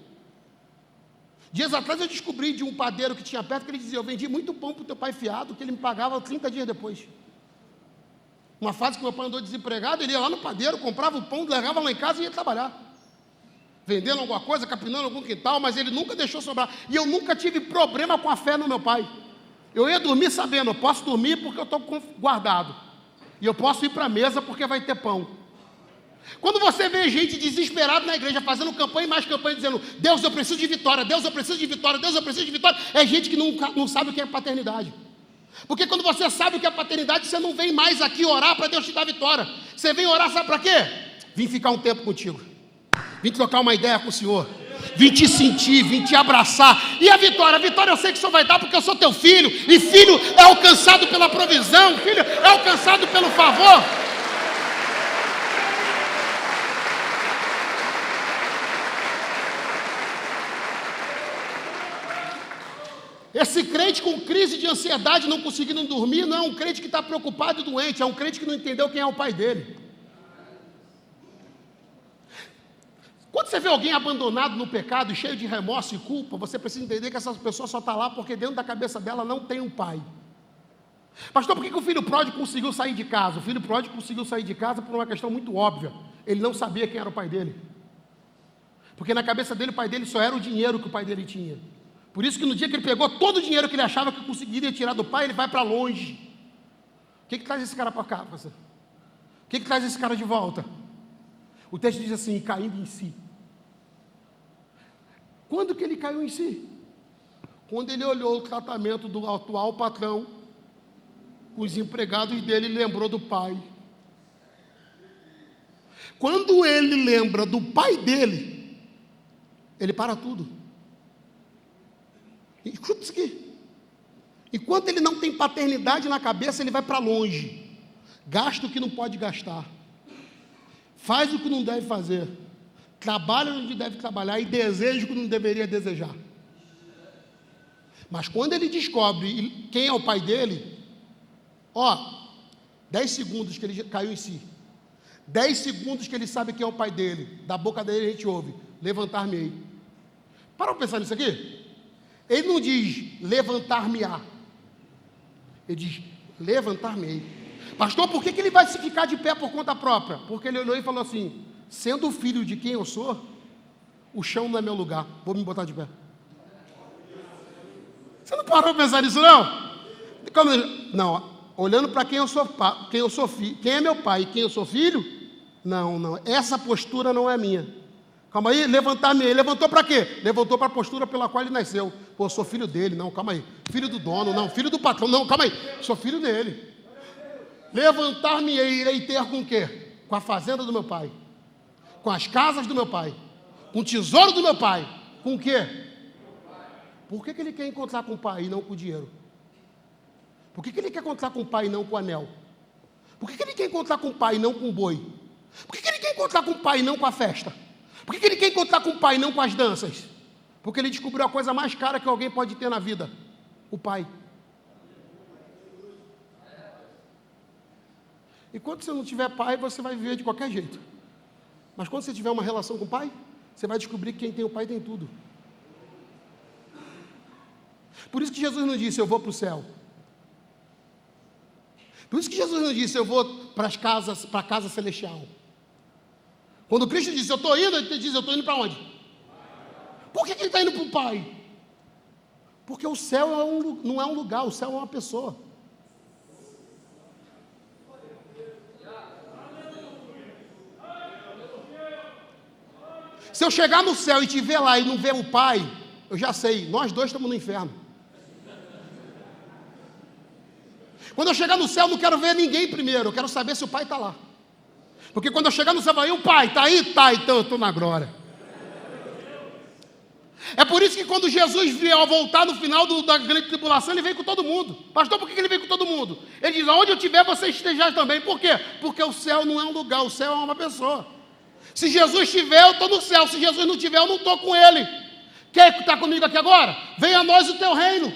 Dias atrás eu descobri de um padeiro que tinha perto, que ele dizia, eu vendi muito pão para o teu pai fiado, que ele me pagava 30 dias depois. Uma fase que meu pai andou desempregado, ele ia lá no padeiro, comprava o pão, levava lá em casa e ia trabalhar. Vendendo alguma coisa, capinando algum quintal, mas ele nunca deixou sobrar. E eu nunca tive problema com a fé no meu pai. Eu ia dormir sabendo, eu posso dormir porque eu estou guardado. E eu posso ir para a mesa porque vai ter pão. Quando você vê gente desesperada na igreja, fazendo campanha e mais campanha, dizendo, Deus, eu preciso de vitória, Deus, eu preciso de vitória, Deus, eu preciso de vitória, é gente que não sabe o que é paternidade. Porque quando você sabe o que é paternidade, você não vem mais aqui orar para Deus te dar vitória. Você vem orar, sabe para quê? Vim ficar um tempo contigo. Vim trocar uma ideia com o Senhor. Vim te sentir, vim te abraçar. E a vitória? A vitória eu sei que o Senhor vai dar porque eu sou teu filho. E filho é alcançado pela provisão. Filho é alcançado pelo favor. Esse crente com crise de ansiedade, não conseguindo dormir, não é um crente que está preocupado e doente, é um crente que não entendeu quem é o pai dele. Quando você vê alguém abandonado no pecado, cheio de remorso e culpa, você precisa entender que essa pessoa só está lá porque dentro da cabeça dela não tem um pai. Pastor, por que o filho pródigo conseguiu sair de casa? O filho pródigo conseguiu sair de casa por uma questão muito óbvia. Ele não sabia quem era o pai dele. Porque na cabeça dele, o pai dele só era o dinheiro que o pai dele tinha. Por isso que no dia que ele pegou todo o dinheiro que ele achava que conseguiria tirar do pai, ele vai para longe. O que traz esse cara para cá, pastor? O que traz esse cara de volta? O texto diz assim, caindo em si. Quando que ele caiu em si? Quando ele olhou o tratamento do atual patrão com os empregados dele, ele lembrou do pai. Quando ele lembra do pai dele, ele para tudo. Escuta isso aqui. Enquanto ele não tem paternidade na cabeça, ele vai para longe. Gasta o que não pode gastar. Faz o que não deve fazer. Trabalha onde deve trabalhar e deseja o que não deveria desejar. Mas quando ele descobre quem é o pai dele, 10 segundos que ele caiu em si. 10 segundos que ele sabe quem é o pai dele. Da boca dele a gente ouve, levantar-me-ei. Para pensar nisso aqui. Ele não diz, levantar-me-á. Ele diz, levantar-me-ei. Pastor, por que ele vai se ficar de pé por conta própria? Porque ele olhou e falou assim, sendo filho de quem eu sou, o chão não é meu lugar, vou me botar de pé. Você não parou para pensar nisso, não? Não, olhando para quem eu sou filho, quem é meu pai e quem eu sou filho, não, essa postura não é minha. Calma aí, levantar-me-ei. Levantou para quê? Levantou para a postura pela qual ele nasceu. Pô, sou filho dele. Não, calma aí. Filho do dono, não. Filho do patrão, não, calma aí. Sou filho dele. Levantar-me-ei, irei ter com o quê? Com a fazenda do meu pai. Com as casas do meu pai. Com o tesouro do meu pai. Com o quê? Por que ele quer encontrar com o pai e não com o dinheiro? Por que ele quer encontrar com o pai e não com o anel? Por que ele quer encontrar com o pai e não com o boi? Por que ele quer encontrar com o pai e não com a festa? Por que ele quer encontrar com o pai e não com as danças? Porque ele descobriu a coisa mais cara que alguém pode ter na vida: o pai. E quando você não tiver pai, você vai viver de qualquer jeito. Mas quando você tiver uma relação com o pai, você vai descobrir que quem tem o pai tem tudo. Por isso que Jesus não disse, eu vou para o céu. Por isso que Jesus não disse, eu vou para a casa celestial. Quando Cristo disse, eu estou indo, ele diz, eu estou indo para onde? Por que ele está indo para o Pai? Porque o céu não é um lugar, o céu é uma pessoa. Se eu chegar no céu e te ver lá e não ver o Pai, eu já sei, nós dois estamos no inferno. Quando eu chegar no céu, eu não quero ver ninguém primeiro, eu quero saber se o Pai está lá. Porque quando eu chegar no céu, vai, e o Pai está aí? Está, então eu estou na glória. É por isso que quando Jesus vier ao voltar no final da grande tribulação, ele vem com todo mundo. Pastor, por que ele vem com todo mundo? Ele diz, aonde eu estiver, você esteja também. Por quê? Porque o céu não é um lugar, o céu é uma pessoa. Se Jesus estiver, eu estou no céu. Se Jesus não estiver, eu não estou com ele. Quer estar comigo aqui agora? Venha a nós o teu reino.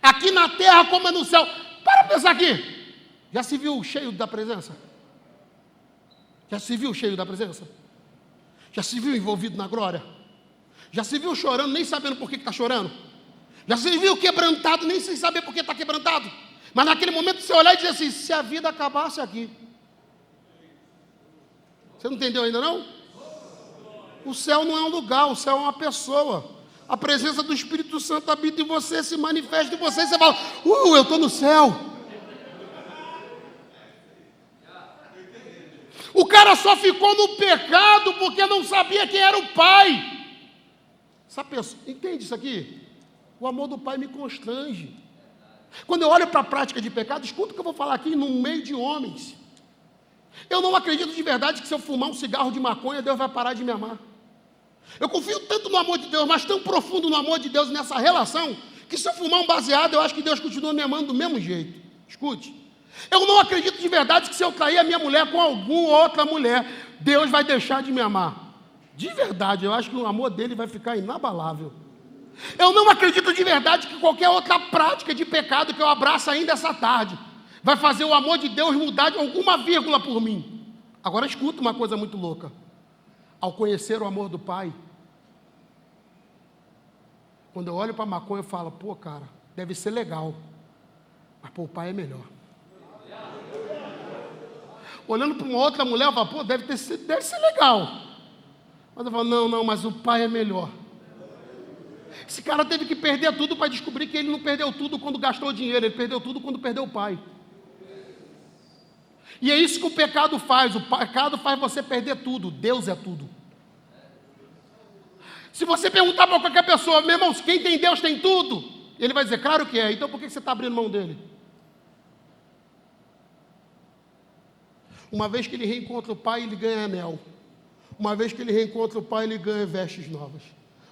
Aqui na terra como é no céu. Para pensar aqui. Já se viu cheio da presença? Já se viu cheio da presença? Já se viu envolvido na glória? Já se viu chorando, nem sabendo por que está chorando? Já se viu quebrantado, nem sem saber por que está quebrantado? Mas naquele momento você olhar e dizer assim, se a vida acabasse aqui. Você não entendeu ainda não? O céu não é um lugar, o céu é uma pessoa. A presença do Espírito Santo habita em você, se manifesta em você, e você fala, eu estou no céu. O cara só ficou no pecado porque não sabia quem era o Pai. Essa pessoa, entende isso aqui? O amor do Pai me constrange. Quando eu olho para a prática de pecado, escuta o que eu vou falar aqui no meio de homens. Eu não acredito de verdade que se eu fumar um cigarro de maconha, Deus vai parar de me amar. Eu confio tanto no amor de Deus, mas tão profundo no amor de Deus nessa relação, que se eu fumar um baseado, eu acho que Deus continua me amando do mesmo jeito. Escute. Eu não acredito de verdade que se eu trair a minha mulher com alguma outra mulher, Deus vai deixar de me amar. De verdade, eu acho que o amor dele vai ficar inabalável. Eu não acredito de verdade que qualquer outra prática de pecado que eu abraço ainda essa tarde vai fazer o amor de Deus mudar de alguma vírgula por mim. Agora escuta uma coisa muito louca. Ao conhecer o amor do Pai, quando eu olho para a maconha, eu falo, pô, cara, deve ser legal, mas pô, o Pai é melhor. Olhando para uma outra mulher, eu falo, pô, deve ser legal. Mas eu falo, não, mas o Pai é melhor. Esse cara teve que perder tudo para descobrir que ele não perdeu tudo quando gastou dinheiro, ele perdeu tudo quando perdeu o Pai. E é isso que o pecado faz você perder tudo, Deus é tudo. Se você perguntar para qualquer pessoa, meu irmão, quem tem Deus tem tudo, ele vai dizer, claro que é, então por que você está abrindo mão dele? Uma vez que ele reencontra o Pai, ele ganha anel. Uma vez que ele reencontra o Pai, ele ganha vestes novas.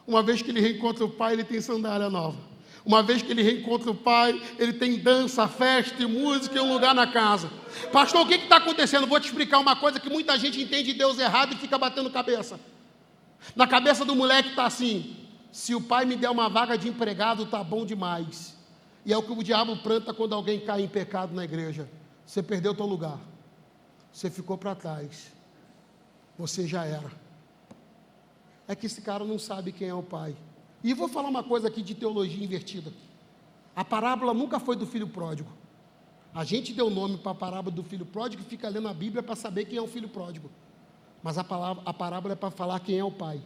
Uma vez que ele reencontra o Pai, ele tem sandália nova. Uma vez que ele reencontra o Pai, ele tem dança, festa e música e um lugar na casa. Pastor, o que está acontecendo? Vou te explicar uma coisa que muita gente entende Deus errado e fica batendo cabeça. Na cabeça do moleque está assim, se o pai me der uma vaga de empregado, está bom demais. E é o que o diabo planta quando alguém cai em pecado na igreja. Você perdeu o teu lugar. Você ficou para trás. Você já era. É que esse cara não sabe quem é o Pai. E vou falar uma coisa aqui de teologia invertida. A parábola nunca foi do filho pródigo. A gente deu nome para a parábola do filho pródigo e fica lendo a Bíblia para saber quem é o filho pródigo. Mas a parábola é para falar quem é o Pai.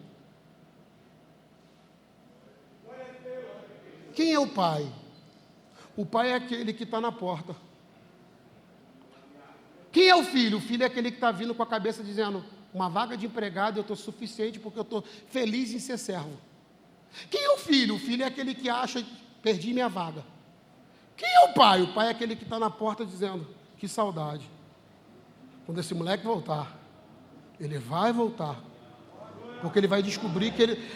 Quem é o Pai? O Pai é aquele que está na porta. Quem é o filho? O filho é aquele que está vindo com a cabeça dizendo, uma vaga de empregado eu estou suficiente porque eu estou feliz em ser servo. Quem é o filho? O filho é aquele que acha, perdi minha vaga. Quem é o pai? O pai é aquele que está na porta dizendo, que saudade. Quando esse moleque voltar, ele vai voltar. Porque ele vai descobrir que ele...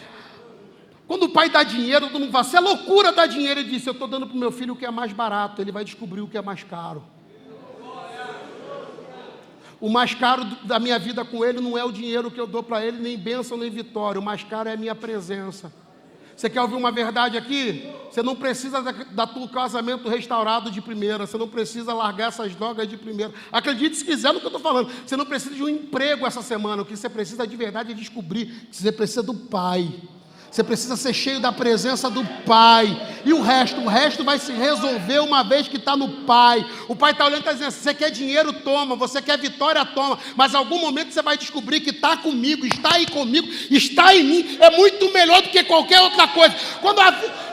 Quando o pai dá dinheiro, todo mundo fala, se é loucura dar dinheiro, ele disse, eu estou dando para o meu filho o que é mais barato, ele vai descobrir o que é mais caro. O mais caro da minha vida com Ele não é o dinheiro que eu dou para Ele, nem bênção, nem vitória. O mais caro é a minha presença. Você quer ouvir uma verdade aqui? Você não precisa da tua casamento restaurado de primeira. Você não precisa largar essas drogas de primeira. Acredite se quiser no que eu estou falando. Você não precisa de um emprego essa semana. O que você precisa de verdade é descobrir que você precisa do Pai. Você precisa ser cheio da presença do Pai. E o resto vai se resolver uma vez que está no Pai. O Pai está olhando e está dizendo, você quer dinheiro, toma. Você quer vitória, toma. Mas em algum momento você vai descobrir que está comigo, está aí comigo, está em mim. É muito melhor do que qualquer outra coisa.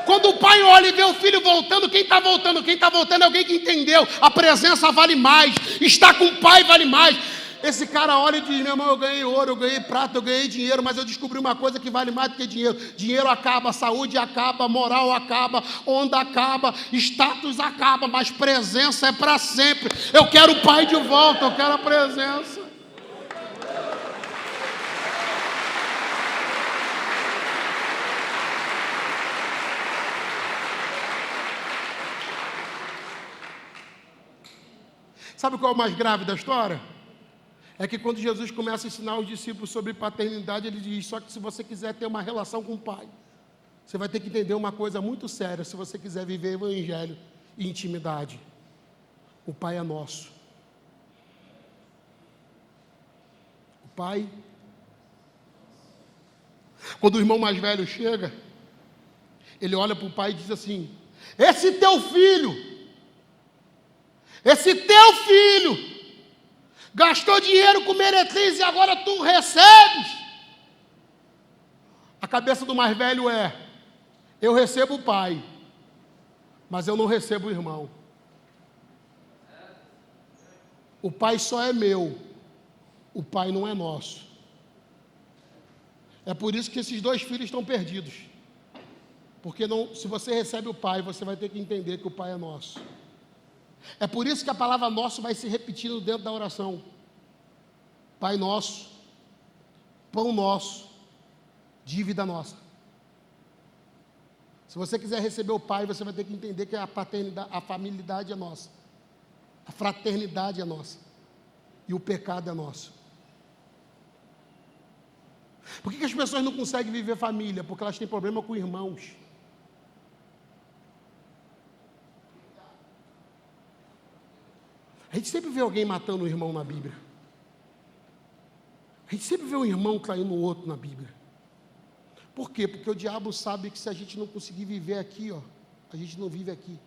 Quando o pai olha e vê o filho voltando, quem está voltando? Quem está voltando é alguém que entendeu. A presença vale mais. Estar com o Pai vale mais. Esse cara olha e diz, meu irmão, eu ganhei ouro, eu ganhei prata, eu ganhei dinheiro, mas eu descobri uma coisa que vale mais do que dinheiro. Dinheiro acaba, saúde acaba, moral acaba, onda acaba, status acaba, mas presença é para sempre. Eu quero o Pai de volta, eu quero a presença. Sabe qual é o mais grave da história? É que quando Jesus começa a ensinar os discípulos sobre paternidade, ele diz, só que se você quiser ter uma relação com o Pai, você vai ter que entender uma coisa muito séria, se você quiser viver evangelho e intimidade. O Pai é nosso. O Pai. Quando o irmão mais velho chega, ele olha para o pai e diz assim, esse teu filho, gastou dinheiro com meretriz e agora tu recebes. A cabeça do mais velho é, eu recebo o pai, mas eu não recebo o irmão. O pai só é meu, o pai não é nosso. É por isso que esses dois filhos estão perdidos. Porque se você recebe o pai, você vai ter que entender que o pai é nosso. É por isso que a palavra nosso vai se repetindo dentro da oração. Pai nosso, pão nosso, dívida nossa. Se você quiser receber o Pai, você vai ter que entender que a paternidade, a familiaridade é nossa. A fraternidade é nossa. E o pecado é nosso. Por que as pessoas não conseguem viver família? Porque elas têm problema com irmãos. A gente sempre vê alguém matando um irmão na Bíblia. A gente sempre vê um irmão traindo o outro na Bíblia. Por quê? Porque o diabo sabe que se a gente não conseguir viver aqui, a gente não vive aqui.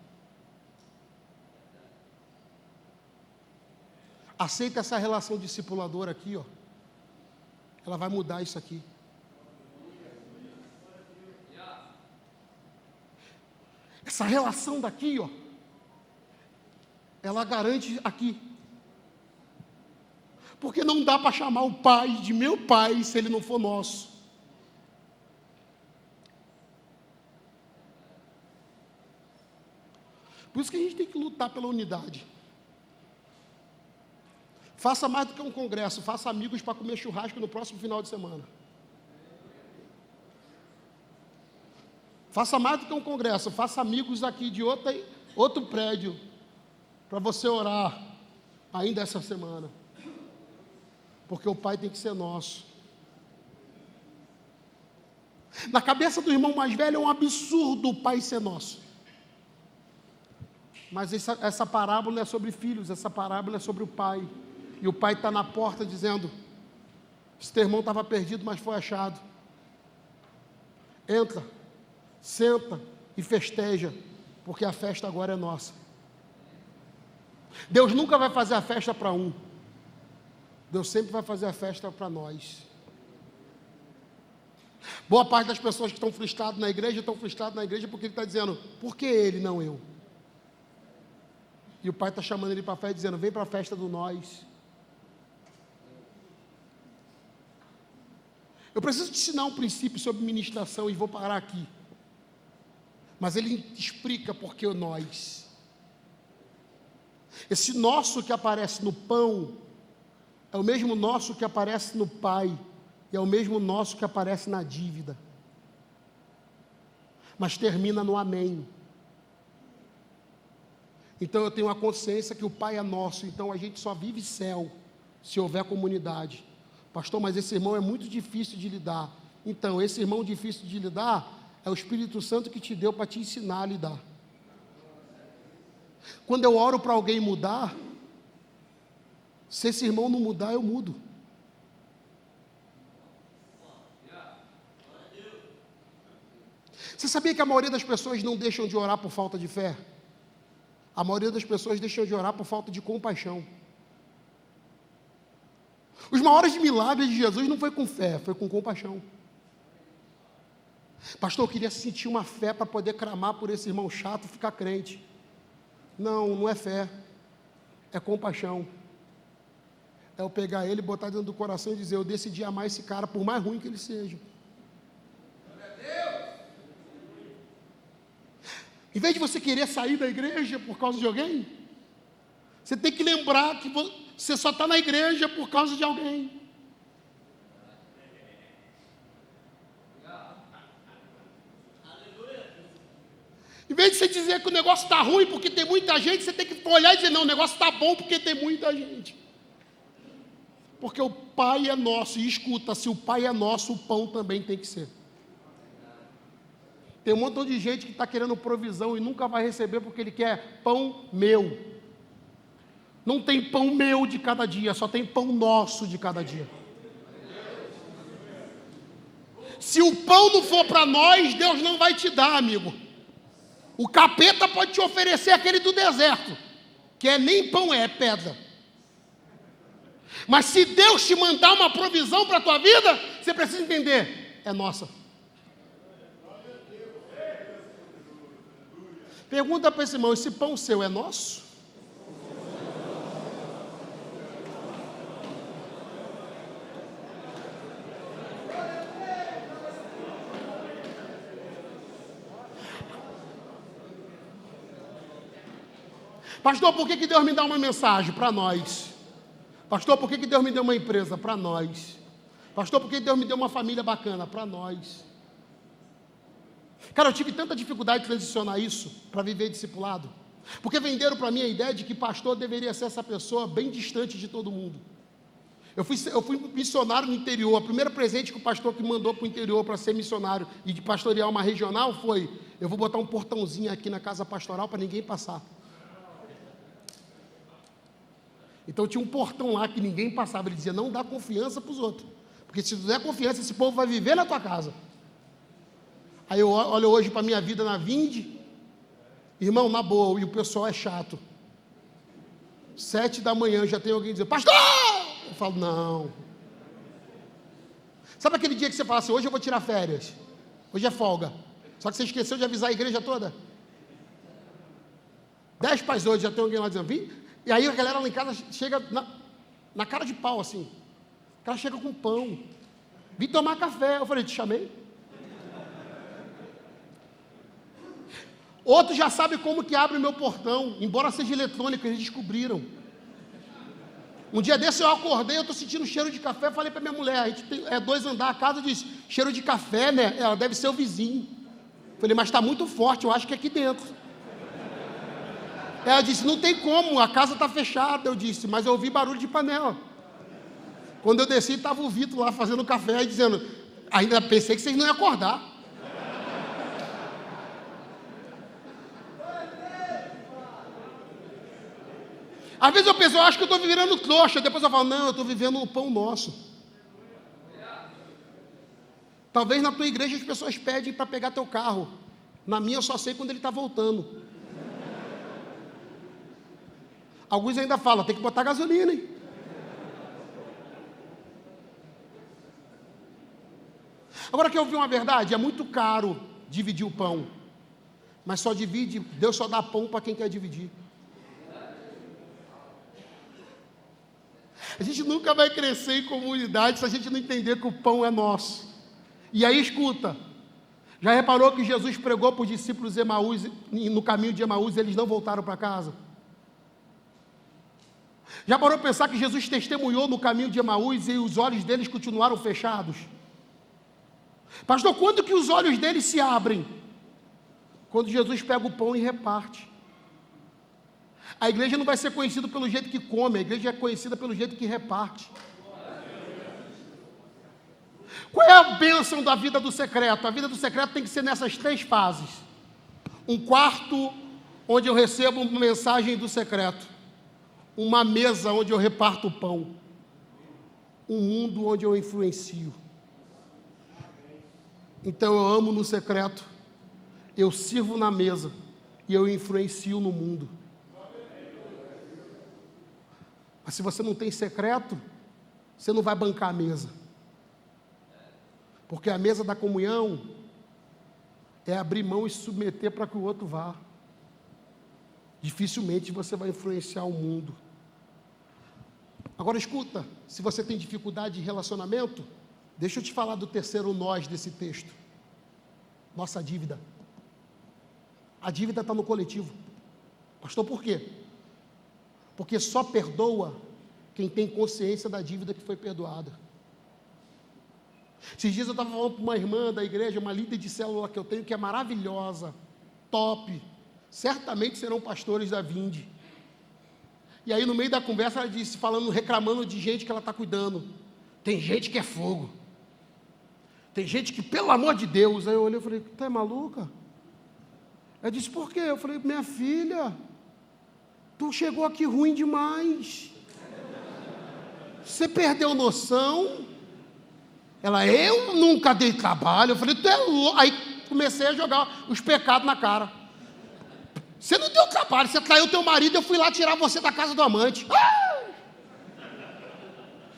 Aceita essa relação discipuladora aqui, ela vai mudar isso aqui. Essa relação daqui, ela garante aqui. Porque não dá para chamar o pai de meu pai se ele não for nosso. Por isso que a gente tem que lutar pela unidade. Faça mais do que um congresso, faça amigos para comer churrasco no próximo final de semana. Faça mais do que um congresso, faça amigos aqui de outro prédio, para você orar ainda essa semana. Porque o Pai tem que ser nosso. Na cabeça do irmão mais velho é um absurdo o Pai ser nosso. Mas essa parábola é sobre filhos, essa parábola é sobre o Pai. E o Pai está na porta dizendo, esse teu irmão estava perdido, mas foi achado. Entra, senta e festeja, porque a festa agora é nossa. Deus nunca vai fazer a festa para um. Deus sempre vai fazer a festa para nós. Boa parte das pessoas que estão frustradas na igreja, porque ele está dizendo, por que ele, não eu? E o pai está chamando ele para a festa, dizendo, vem para a festa do nós. Eu preciso te ensinar um princípio sobre ministração e vou parar aqui. Mas ele explica por que o nós. Esse nosso que aparece no pão é o mesmo nosso que aparece no Pai, e é o mesmo nosso que aparece na dívida. Mas termina no amém. Então eu tenho a consciência que o Pai é nosso, então a gente só vive céu se houver comunidade. Pastor, mas esse irmão é muito difícil de lidar. Então, esse irmão difícil de lidar é o Espírito Santo que te deu para te ensinar a lidar. Quando eu oro para alguém mudar, se esse irmão não mudar, eu mudo. Você sabia que a maioria das pessoas não deixam de orar por falta de fé? A maioria das pessoas deixam de orar por falta de compaixão. Os maiores milagres de Jesus não foi com fé, foi com compaixão. Pastor, eu queria sentir uma fé para poder clamar por esse irmão chato e ficar crente. Não, não é fé, é compaixão. É eu pegar ele, botar dentro do coração e dizer, eu decidi amar esse cara, por mais ruim que ele seja. Em vez de você querer sair da igreja por causa de alguém, você tem que lembrar que você só está na igreja por causa de alguém. Em vez de você dizer que o negócio está ruim porque tem muita gente, você tem que olhar e dizer, não, o negócio está bom porque tem muita gente. Porque o Pai é nosso, e escuta, se o Pai é nosso, o pão também tem que ser. Tem um montão de gente que está querendo provisão e nunca vai receber porque ele quer pão meu. Não tem pão meu de cada dia, só tem pão nosso de cada dia. Se o pão não for para nós, Deus não vai te dar, amigo. O capeta pode te oferecer aquele do deserto, que é nem pão, é pedra. Mas se Deus te mandar uma provisão para a tua vida, você precisa entender, é nossa. Pergunta para esse irmão, esse pão seu é nosso? Pastor, por que Deus me dá uma mensagem? Para nós. Pastor, por que Deus me deu uma empresa? Para nós. Pastor, por que Deus me deu uma família bacana? Para nós. Cara, eu tive tanta dificuldade de transicionar isso para viver discipulado, porque venderam para mim a ideia de que pastor deveria ser essa pessoa bem distante de todo mundo. Eu fui missionário no interior. O primeiro presente que o pastor que mandou para o interior para ser missionário e de pastorear uma regional foi, eu vou botar um portãozinho aqui na casa pastoral para ninguém passar. Então tinha um portão lá que ninguém passava. Ele dizia, não dá confiança para os outros, porque se tu der confiança, esse povo vai viver na tua casa. Aí eu olho hoje para a minha vida na Vinde, irmão, na boa, e o pessoal é chato. 7 da manhã já tem alguém dizendo, pastor! Eu falo, não. Sabe aquele dia que você fala assim, hoje eu vou tirar férias, hoje é folga, só que você esqueceu de avisar a igreja toda? 10 para as 8, já tem alguém lá dizendo, vim? E aí a galera lá em casa chega na cara de pau assim, o cara chega com pão, vim tomar café, eu falei, te chamei? Outros já sabem como que abre o meu portão, embora seja eletrônico, eles descobriram. Um dia desse eu acordei, eu estou sentindo cheiro de café, falei para minha mulher, a gente tem 2 andares, a casa diz, cheiro de café, né? Ela deve ser o vizinho. Falei, mas está muito forte, eu acho que é aqui dentro. Ela disse, não tem como, a casa está fechada. Eu disse, mas eu ouvi barulho de panela. Quando eu desci, estava o Vitor lá fazendo café e dizendo, ainda pensei que vocês não iam acordar. Às vezes eu penso, eu acho que eu estou vivendo trouxa. Depois eu falo, não, eu estou vivendo o pão nosso. Talvez na tua igreja as pessoas pedem para pegar teu carro. Na minha eu só sei quando ele está voltando. Alguns ainda falam, tem que botar gasolina, hein? Agora quer ouvir uma verdade? É muito caro dividir o pão. Mas só divide, Deus só dá pão para quem quer dividir. A gente nunca vai crescer em comunidade se a gente não entender que o pão é nosso. E aí escuta, já reparou que Jesus pregou para os discípulos de Emaús, no caminho de Emaús, e eles não voltaram para casa? Já parou para pensar que Jesus testemunhou no caminho de Emaús e os olhos deles continuaram fechados? Pastor, quando que os olhos deles se abrem? Quando Jesus pega o pão e reparte. A igreja não vai ser conhecida pelo jeito que come, a igreja é conhecida pelo jeito que reparte. Qual é a bênção da vida do secreto? A vida do secreto tem que ser nessas 3 fases. Um quarto onde eu recebo uma mensagem do secreto. Uma mesa onde eu reparto o pão. Um mundo onde eu influencio. Então eu amo no secreto, eu sirvo na mesa e eu influencio no mundo. Mas se você não tem secreto, você não vai bancar a mesa. Porque a mesa da comunhão é abrir mão e se submeter para que o outro vá. Dificilmente você vai influenciar o mundo. Agora escuta, se você tem dificuldade de relacionamento, deixa eu te falar do terceiro nós desse texto. Nossa dívida. A dívida está no coletivo. Pastor, por quê? Porque só perdoa quem tem consciência da dívida que foi perdoada. Esses dias eu estava falando para uma irmã da igreja, uma líder de célula que eu tenho, que é maravilhosa, top, certamente serão pastores da Vinde. E aí no meio da conversa ela disse, reclamando de gente que ela está cuidando. Tem gente que é fogo. Tem gente que, pelo amor de Deus, aí eu olhei e falei, tu é maluca? Ela disse, por quê? Eu falei, minha filha, tu chegou aqui ruim demais. Você perdeu noção? Ela, eu nunca dei trabalho. Eu falei, tu é louco. Aí comecei a jogar os pecados na cara. Você não deu trabalho, você traiu teu marido, eu fui lá tirar você da casa do amante.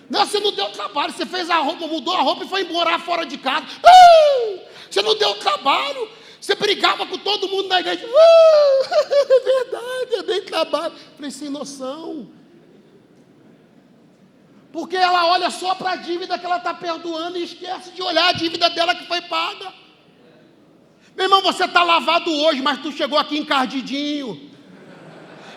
Não, você não deu trabalho, você fez a roupa, mudou a roupa e foi morar fora de casa. Você não deu trabalho, você brigava com todo mundo na igreja. É verdade, eu dei trabalho. Falei, sem noção. Porque ela olha só para a dívida que ela está perdoando e esquece de olhar a dívida dela que foi paga. Meu irmão, você está lavado hoje, mas tu chegou aqui encardidinho.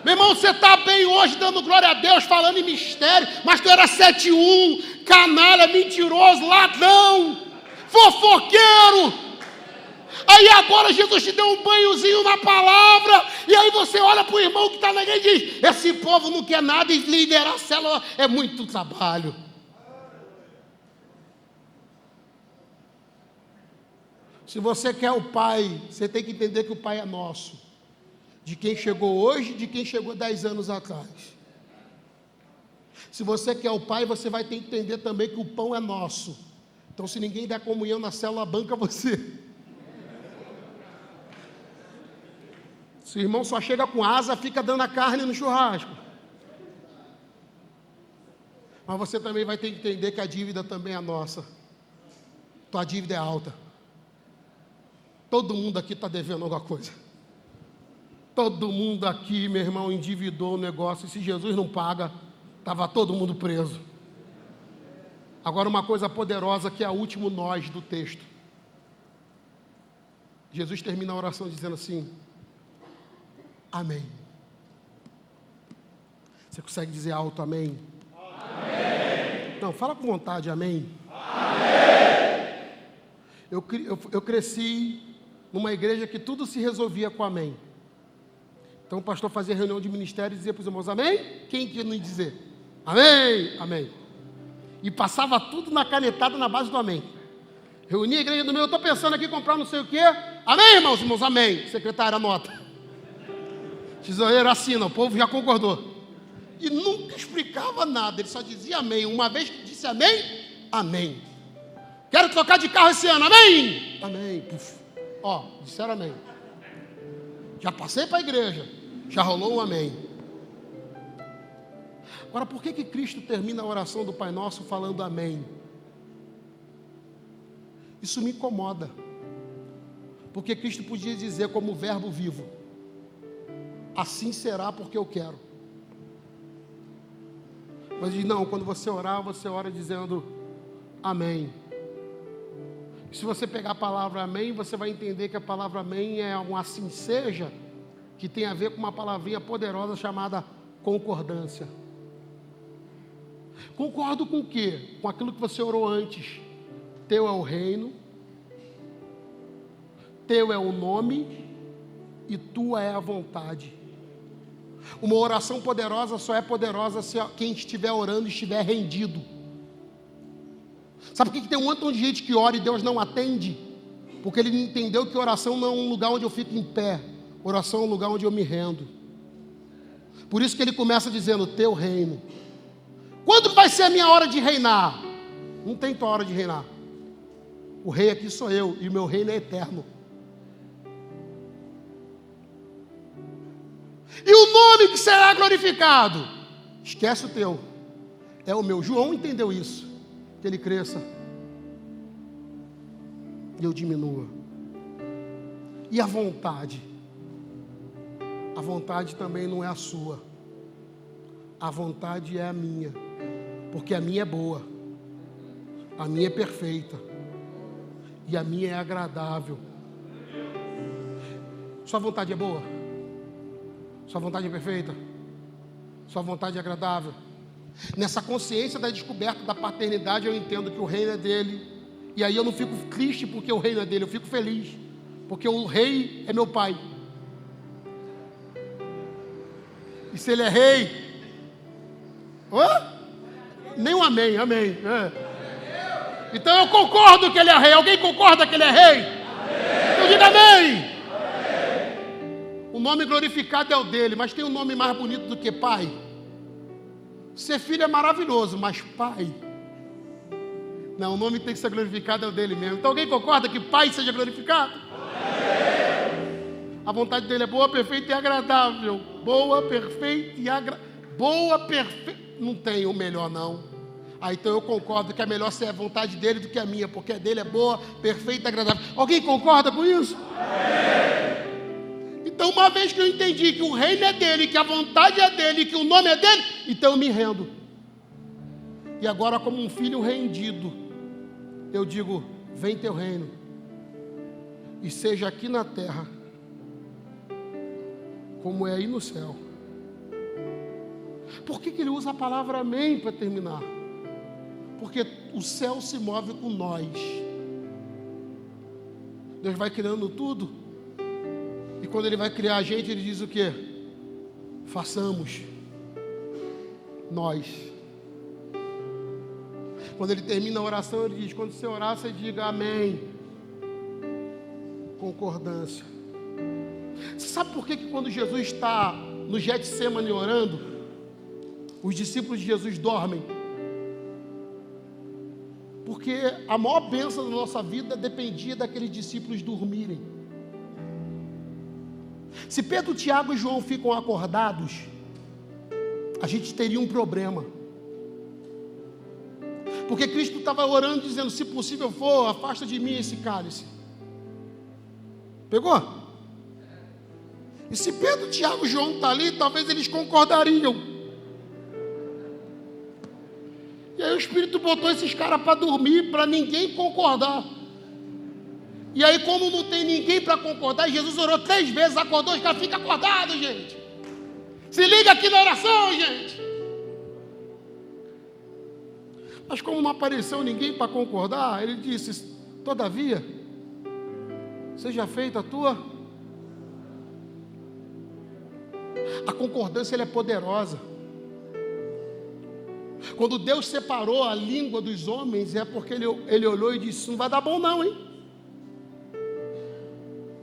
Meu irmão, você está bem hoje, dando glória a Deus, falando em mistério, mas tu era 7-1, canalha, mentiroso, ladrão, fofoqueiro. Aí agora Jesus te deu um banhozinho na palavra, e aí você olha para o irmão que está na igreja e diz, esse povo não quer nada e liderar a célula é muito trabalho. Se você quer o Pai, você tem que entender que o Pai é nosso. De quem chegou hoje, de quem chegou 10 anos atrás. Se você quer o Pai, você vai ter que entender também que o pão é nosso. Então, se ninguém der comunhão na célula, banca você. Se o irmão só chega com asa, fica dando a carne no churrasco. Mas você também vai ter que entender que a dívida também é nossa. Tua dívida é alta. Todo mundo aqui está devendo alguma coisa. Todo mundo aqui, meu irmão, endividou o negócio. E se Jesus não paga, estava todo mundo preso. Agora uma coisa poderosa que é o último nós do texto. Jesus termina a oração dizendo assim, amém. Você consegue dizer alto amém? Amém. Não, fala com vontade, amém. Amém. Eu cresci numa igreja que tudo se resolvia com amém. Então o pastor fazia reunião de ministério e dizia para os irmãos, amém? Quem que não ia dizer? Amém, amém. E passava tudo na canetada na base do amém. Reunia a igreja do meu, eu estou pensando aqui em comprar não sei o quê. Amém, irmãos, amém. Secretário, anota. Tesoureiro, assina, o povo já concordou. E nunca explicava nada, ele só dizia amém. Uma vez que disse amém, amém. Quero trocar de carro esse ano, amém? Amém. Puf. Ó, disseram amém. Já passei para a igreja, já rolou um amém. Agora, por que Cristo termina a oração do Pai Nosso falando amém? Isso me incomoda. Porque Cristo podia dizer como verbo vivo, assim será porque eu quero. Mas diz, não, quando você orar, você ora dizendo amém. Se você pegar a palavra amém, você vai entender que a palavra amém é um assim seja, que tem a ver com uma palavrinha poderosa chamada concordância. Concordo com o quê? Com aquilo que você orou antes. Teu é o reino, teu é o nome e tua é a vontade. Uma oração poderosa só é poderosa se quem estiver orando estiver rendido. Sabe por que tem um montão de gente que ora e Deus não atende? Porque ele entendeu que oração não é um lugar onde eu fico em pé. Oração é um lugar onde eu me rendo. Por isso que ele começa dizendo, teu reino. Quando vai ser a minha hora de reinar? Não tem tua hora de reinar. O rei aqui sou eu, e o meu reino é eterno. E o nome que será glorificado? Esquece o teu. É o meu. João entendeu isso. Que ele cresça. E eu diminua. E a vontade? A vontade também não é a sua. A vontade é a minha. Porque a minha é boa. A minha é perfeita. E a minha é agradável. Sua vontade é boa? Sua vontade é perfeita? Sua vontade é agradável? Nessa consciência da descoberta da paternidade, eu entendo que o reino é dele. E aí eu não fico triste porque o reino é dele, eu fico feliz. Porque o rei é meu pai. E se ele é rei... Nem um amém, amém. Então eu concordo que ele é rei. Alguém concorda que ele é rei? Então diga amém. O nome glorificado é o dele, mas tem um nome mais bonito do que pai. Ser filho é maravilhoso, mas pai... Não, o nome tem que ser glorificado é o dele mesmo. Então alguém concorda que pai seja glorificado? A vontade dele é boa, perfeita e agradável. Boa, perfeita e agradável. Boa, perfeita... Não tem o melhor não. Então eu concordo que é melhor ser a vontade dele do que a minha, porque a dele é boa, perfeita e agradável. Alguém concorda com isso? Então uma vez que eu entendi que o reino é dele, que a vontade é dele, que o nome é dele, então eu me rendo. E agora, como um filho rendido, eu digo, vem teu reino, e seja aqui na terra, como é aí no céu. Por que ele usa a palavra amém para terminar? Porque o céu se move com nós. Deus vai criando tudo, e quando ele vai criar a gente, ele diz o quê? Façamos. Nós. Quando ele termina a oração, ele diz, quando você orar, você diga amém. Concordância. Você sabe por que quando Jesus está no Getsemane orando, os discípulos de Jesus dormem? Porque a maior bênção da nossa vida dependia daqueles discípulos dormirem. Se Pedro, Tiago e João ficam acordados, a gente teria um problema. Porque Cristo estava orando, dizendo, se possível for, afasta de mim esse cálice. Pegou? E se Pedro, Tiago e João estão ali, talvez eles concordariam. E aí o Espírito botou esses caras para dormir, para ninguém concordar. E aí, como não tem ninguém para concordar, Jesus orou 3 vezes, acordou, os caras ficam acordados, gente. Se liga aqui na oração, gente. Mas como não apareceu ninguém para concordar, ele disse, todavia, seja feita a tua. A concordância ela é poderosa. Quando Deus separou a língua dos homens, é porque ele olhou e disse, não vai dar bom não, hein?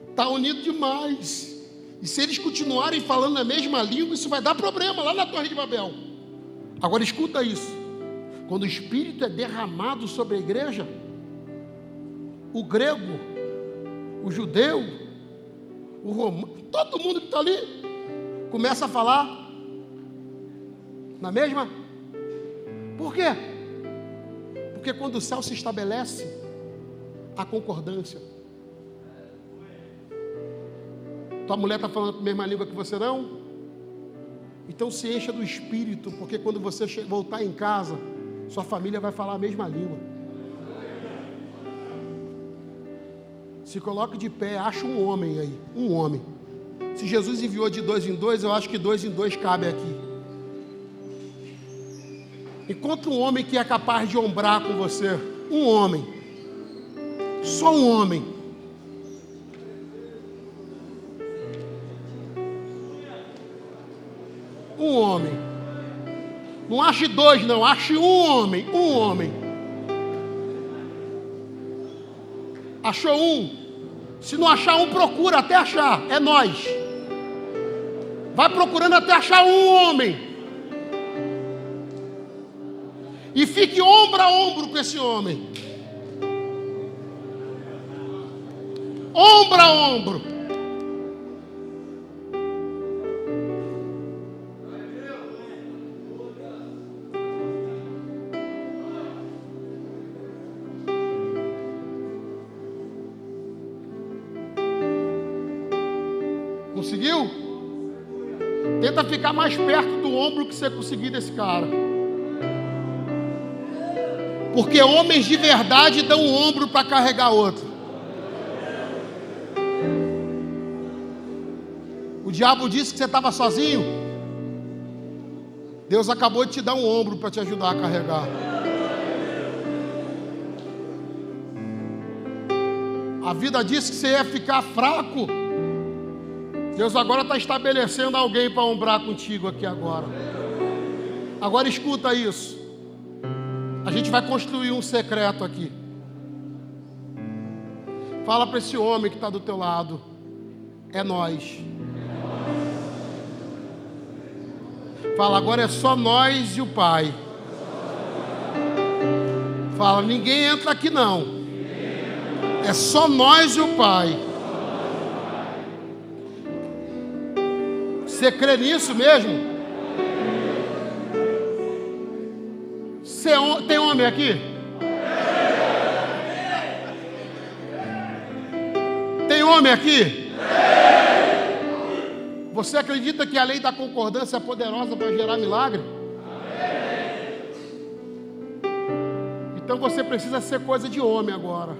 Está unido demais. E se eles continuarem falando a mesma língua, isso vai dar problema lá na Torre de Babel. Agora escuta isso. Quando o Espírito é derramado sobre a igreja, o grego, o judeu, o romano, todo mundo que está ali, começa a falar na mesma. Por quê? Porque quando o céu se estabelece, a concordância. Tua mulher está falando a mesma língua que você não? Então se encha do Espírito, porque quando você voltar em casa, sua família vai falar a mesma língua. Se coloque de pé, acha um homem aí, um homem. Se Jesus enviou de 2 em 2, eu acho que 2 em 2 cabe aqui. Encontre um homem que é capaz de ombrar com você. Um homem. Só um homem. Um homem. Não ache dois, não. Ache um homem. Um homem. Achou um? Se não achar um, procura até achar. É nós. Vai procurando até achar um homem. E fique ombro a ombro com esse homem. Ombro a ombro. Conseguiu? Tenta ficar mais perto do ombro que você conseguir desse cara. Porque homens de verdade dão um ombro para carregar outro. O diabo disse que você estava sozinho. Deus acabou de te dar um ombro para te ajudar a carregar. A vida disse que você ia ficar fraco. Deus agora está estabelecendo alguém para ombrar contigo aqui agora. Agora escuta isso. A gente vai construir um secreto aqui. Fala para esse homem que está do teu lado. É nós. Fala, agora é só nós e o Pai. Fala, ninguém entra aqui não. É só nós e o Pai. Você crê nisso mesmo? Tem homem aqui? Tem homem aqui? Você acredita que a lei da concordância é poderosa para gerar milagre? Então você precisa ser coisa de homem agora.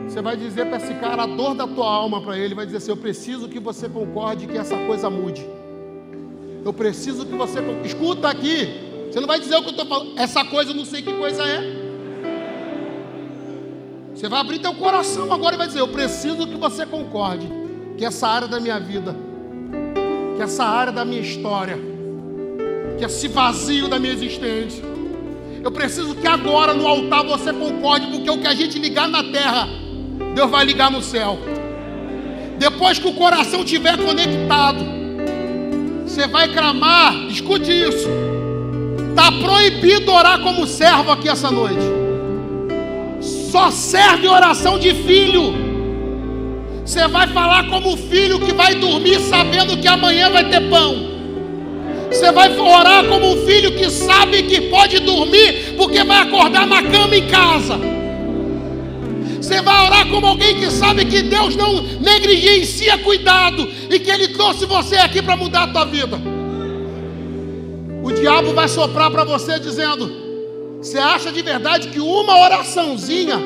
Você vai dizer para esse cara a dor da tua alma para ele. Vai dizer assim, eu preciso que você concorde que essa coisa mude. Eu preciso que você... Escuta aqui. Você não vai dizer o que eu estou falando. Essa coisa eu não sei que coisa é. Você vai abrir teu coração agora e vai dizer, eu preciso que você concorde que essa área da minha vida, que essa área da minha história, que esse vazio da minha existência, eu preciso que agora no altar você concorde, porque o que a gente ligar na terra, Deus vai ligar no céu. Depois que o coração estiver conectado, você vai clamar. Escute isso. Está proibido orar como servo aqui essa noite. Só serve oração de filho. Você vai falar como filho que vai dormir sabendo que amanhã vai ter pão. Você vai orar como um filho que sabe que pode dormir porque vai acordar na cama em casa. Você vai orar como alguém que sabe que Deus não negligencia cuidado e que Ele trouxe você aqui para mudar a tua vida. O diabo vai soprar para você dizendo, você acha de verdade que uma oraçãozinha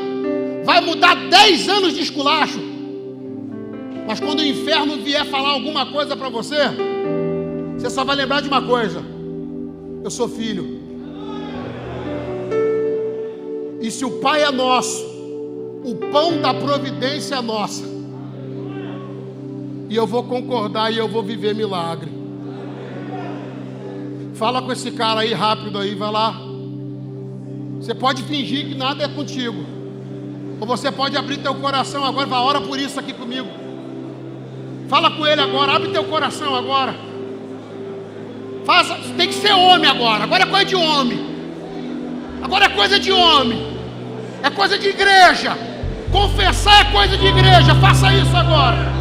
vai mudar 10 anos de esculacho? Mas quando o inferno vier falar alguma coisa para você, você só vai lembrar de uma coisa: eu sou filho. E se o Pai é nosso, o pão da providência é nossa. E eu vou concordar e eu vou viver milagre. Fala com esse cara aí rápido aí, vai lá. Você pode fingir que nada é contigo. Ou você pode abrir teu coração agora, vai, ora por isso aqui comigo. Fala com ele agora, abre teu coração agora. Tem que ser homem agora. Agora é coisa de homem. Agora é coisa de homem. É coisa de igreja. Confessar é coisa de igreja. Faça isso agora.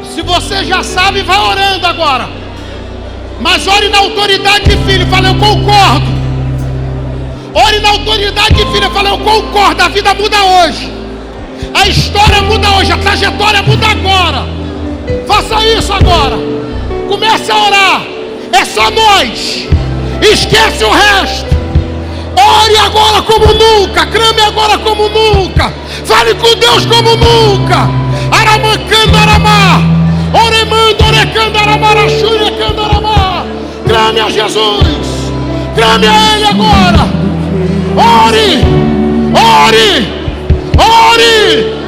Se você já sabe, vai orando agora. Mas ore na autoridade de filho. Fala, eu concordo. Ore na autoridade de filho. Fala, eu concordo. A vida muda hoje. A história muda hoje. A trajetória muda agora. Faça isso agora. Comece a orar. É só nós. Esquece o resto. Ore agora como nunca. Clame agora como nunca. Fale com Deus como nunca. Aramacando aramá. Oremando orecando aramara. Xurecando aramá. Clame a Jesus. Clame a Ele agora. Ore. Ore. Ore!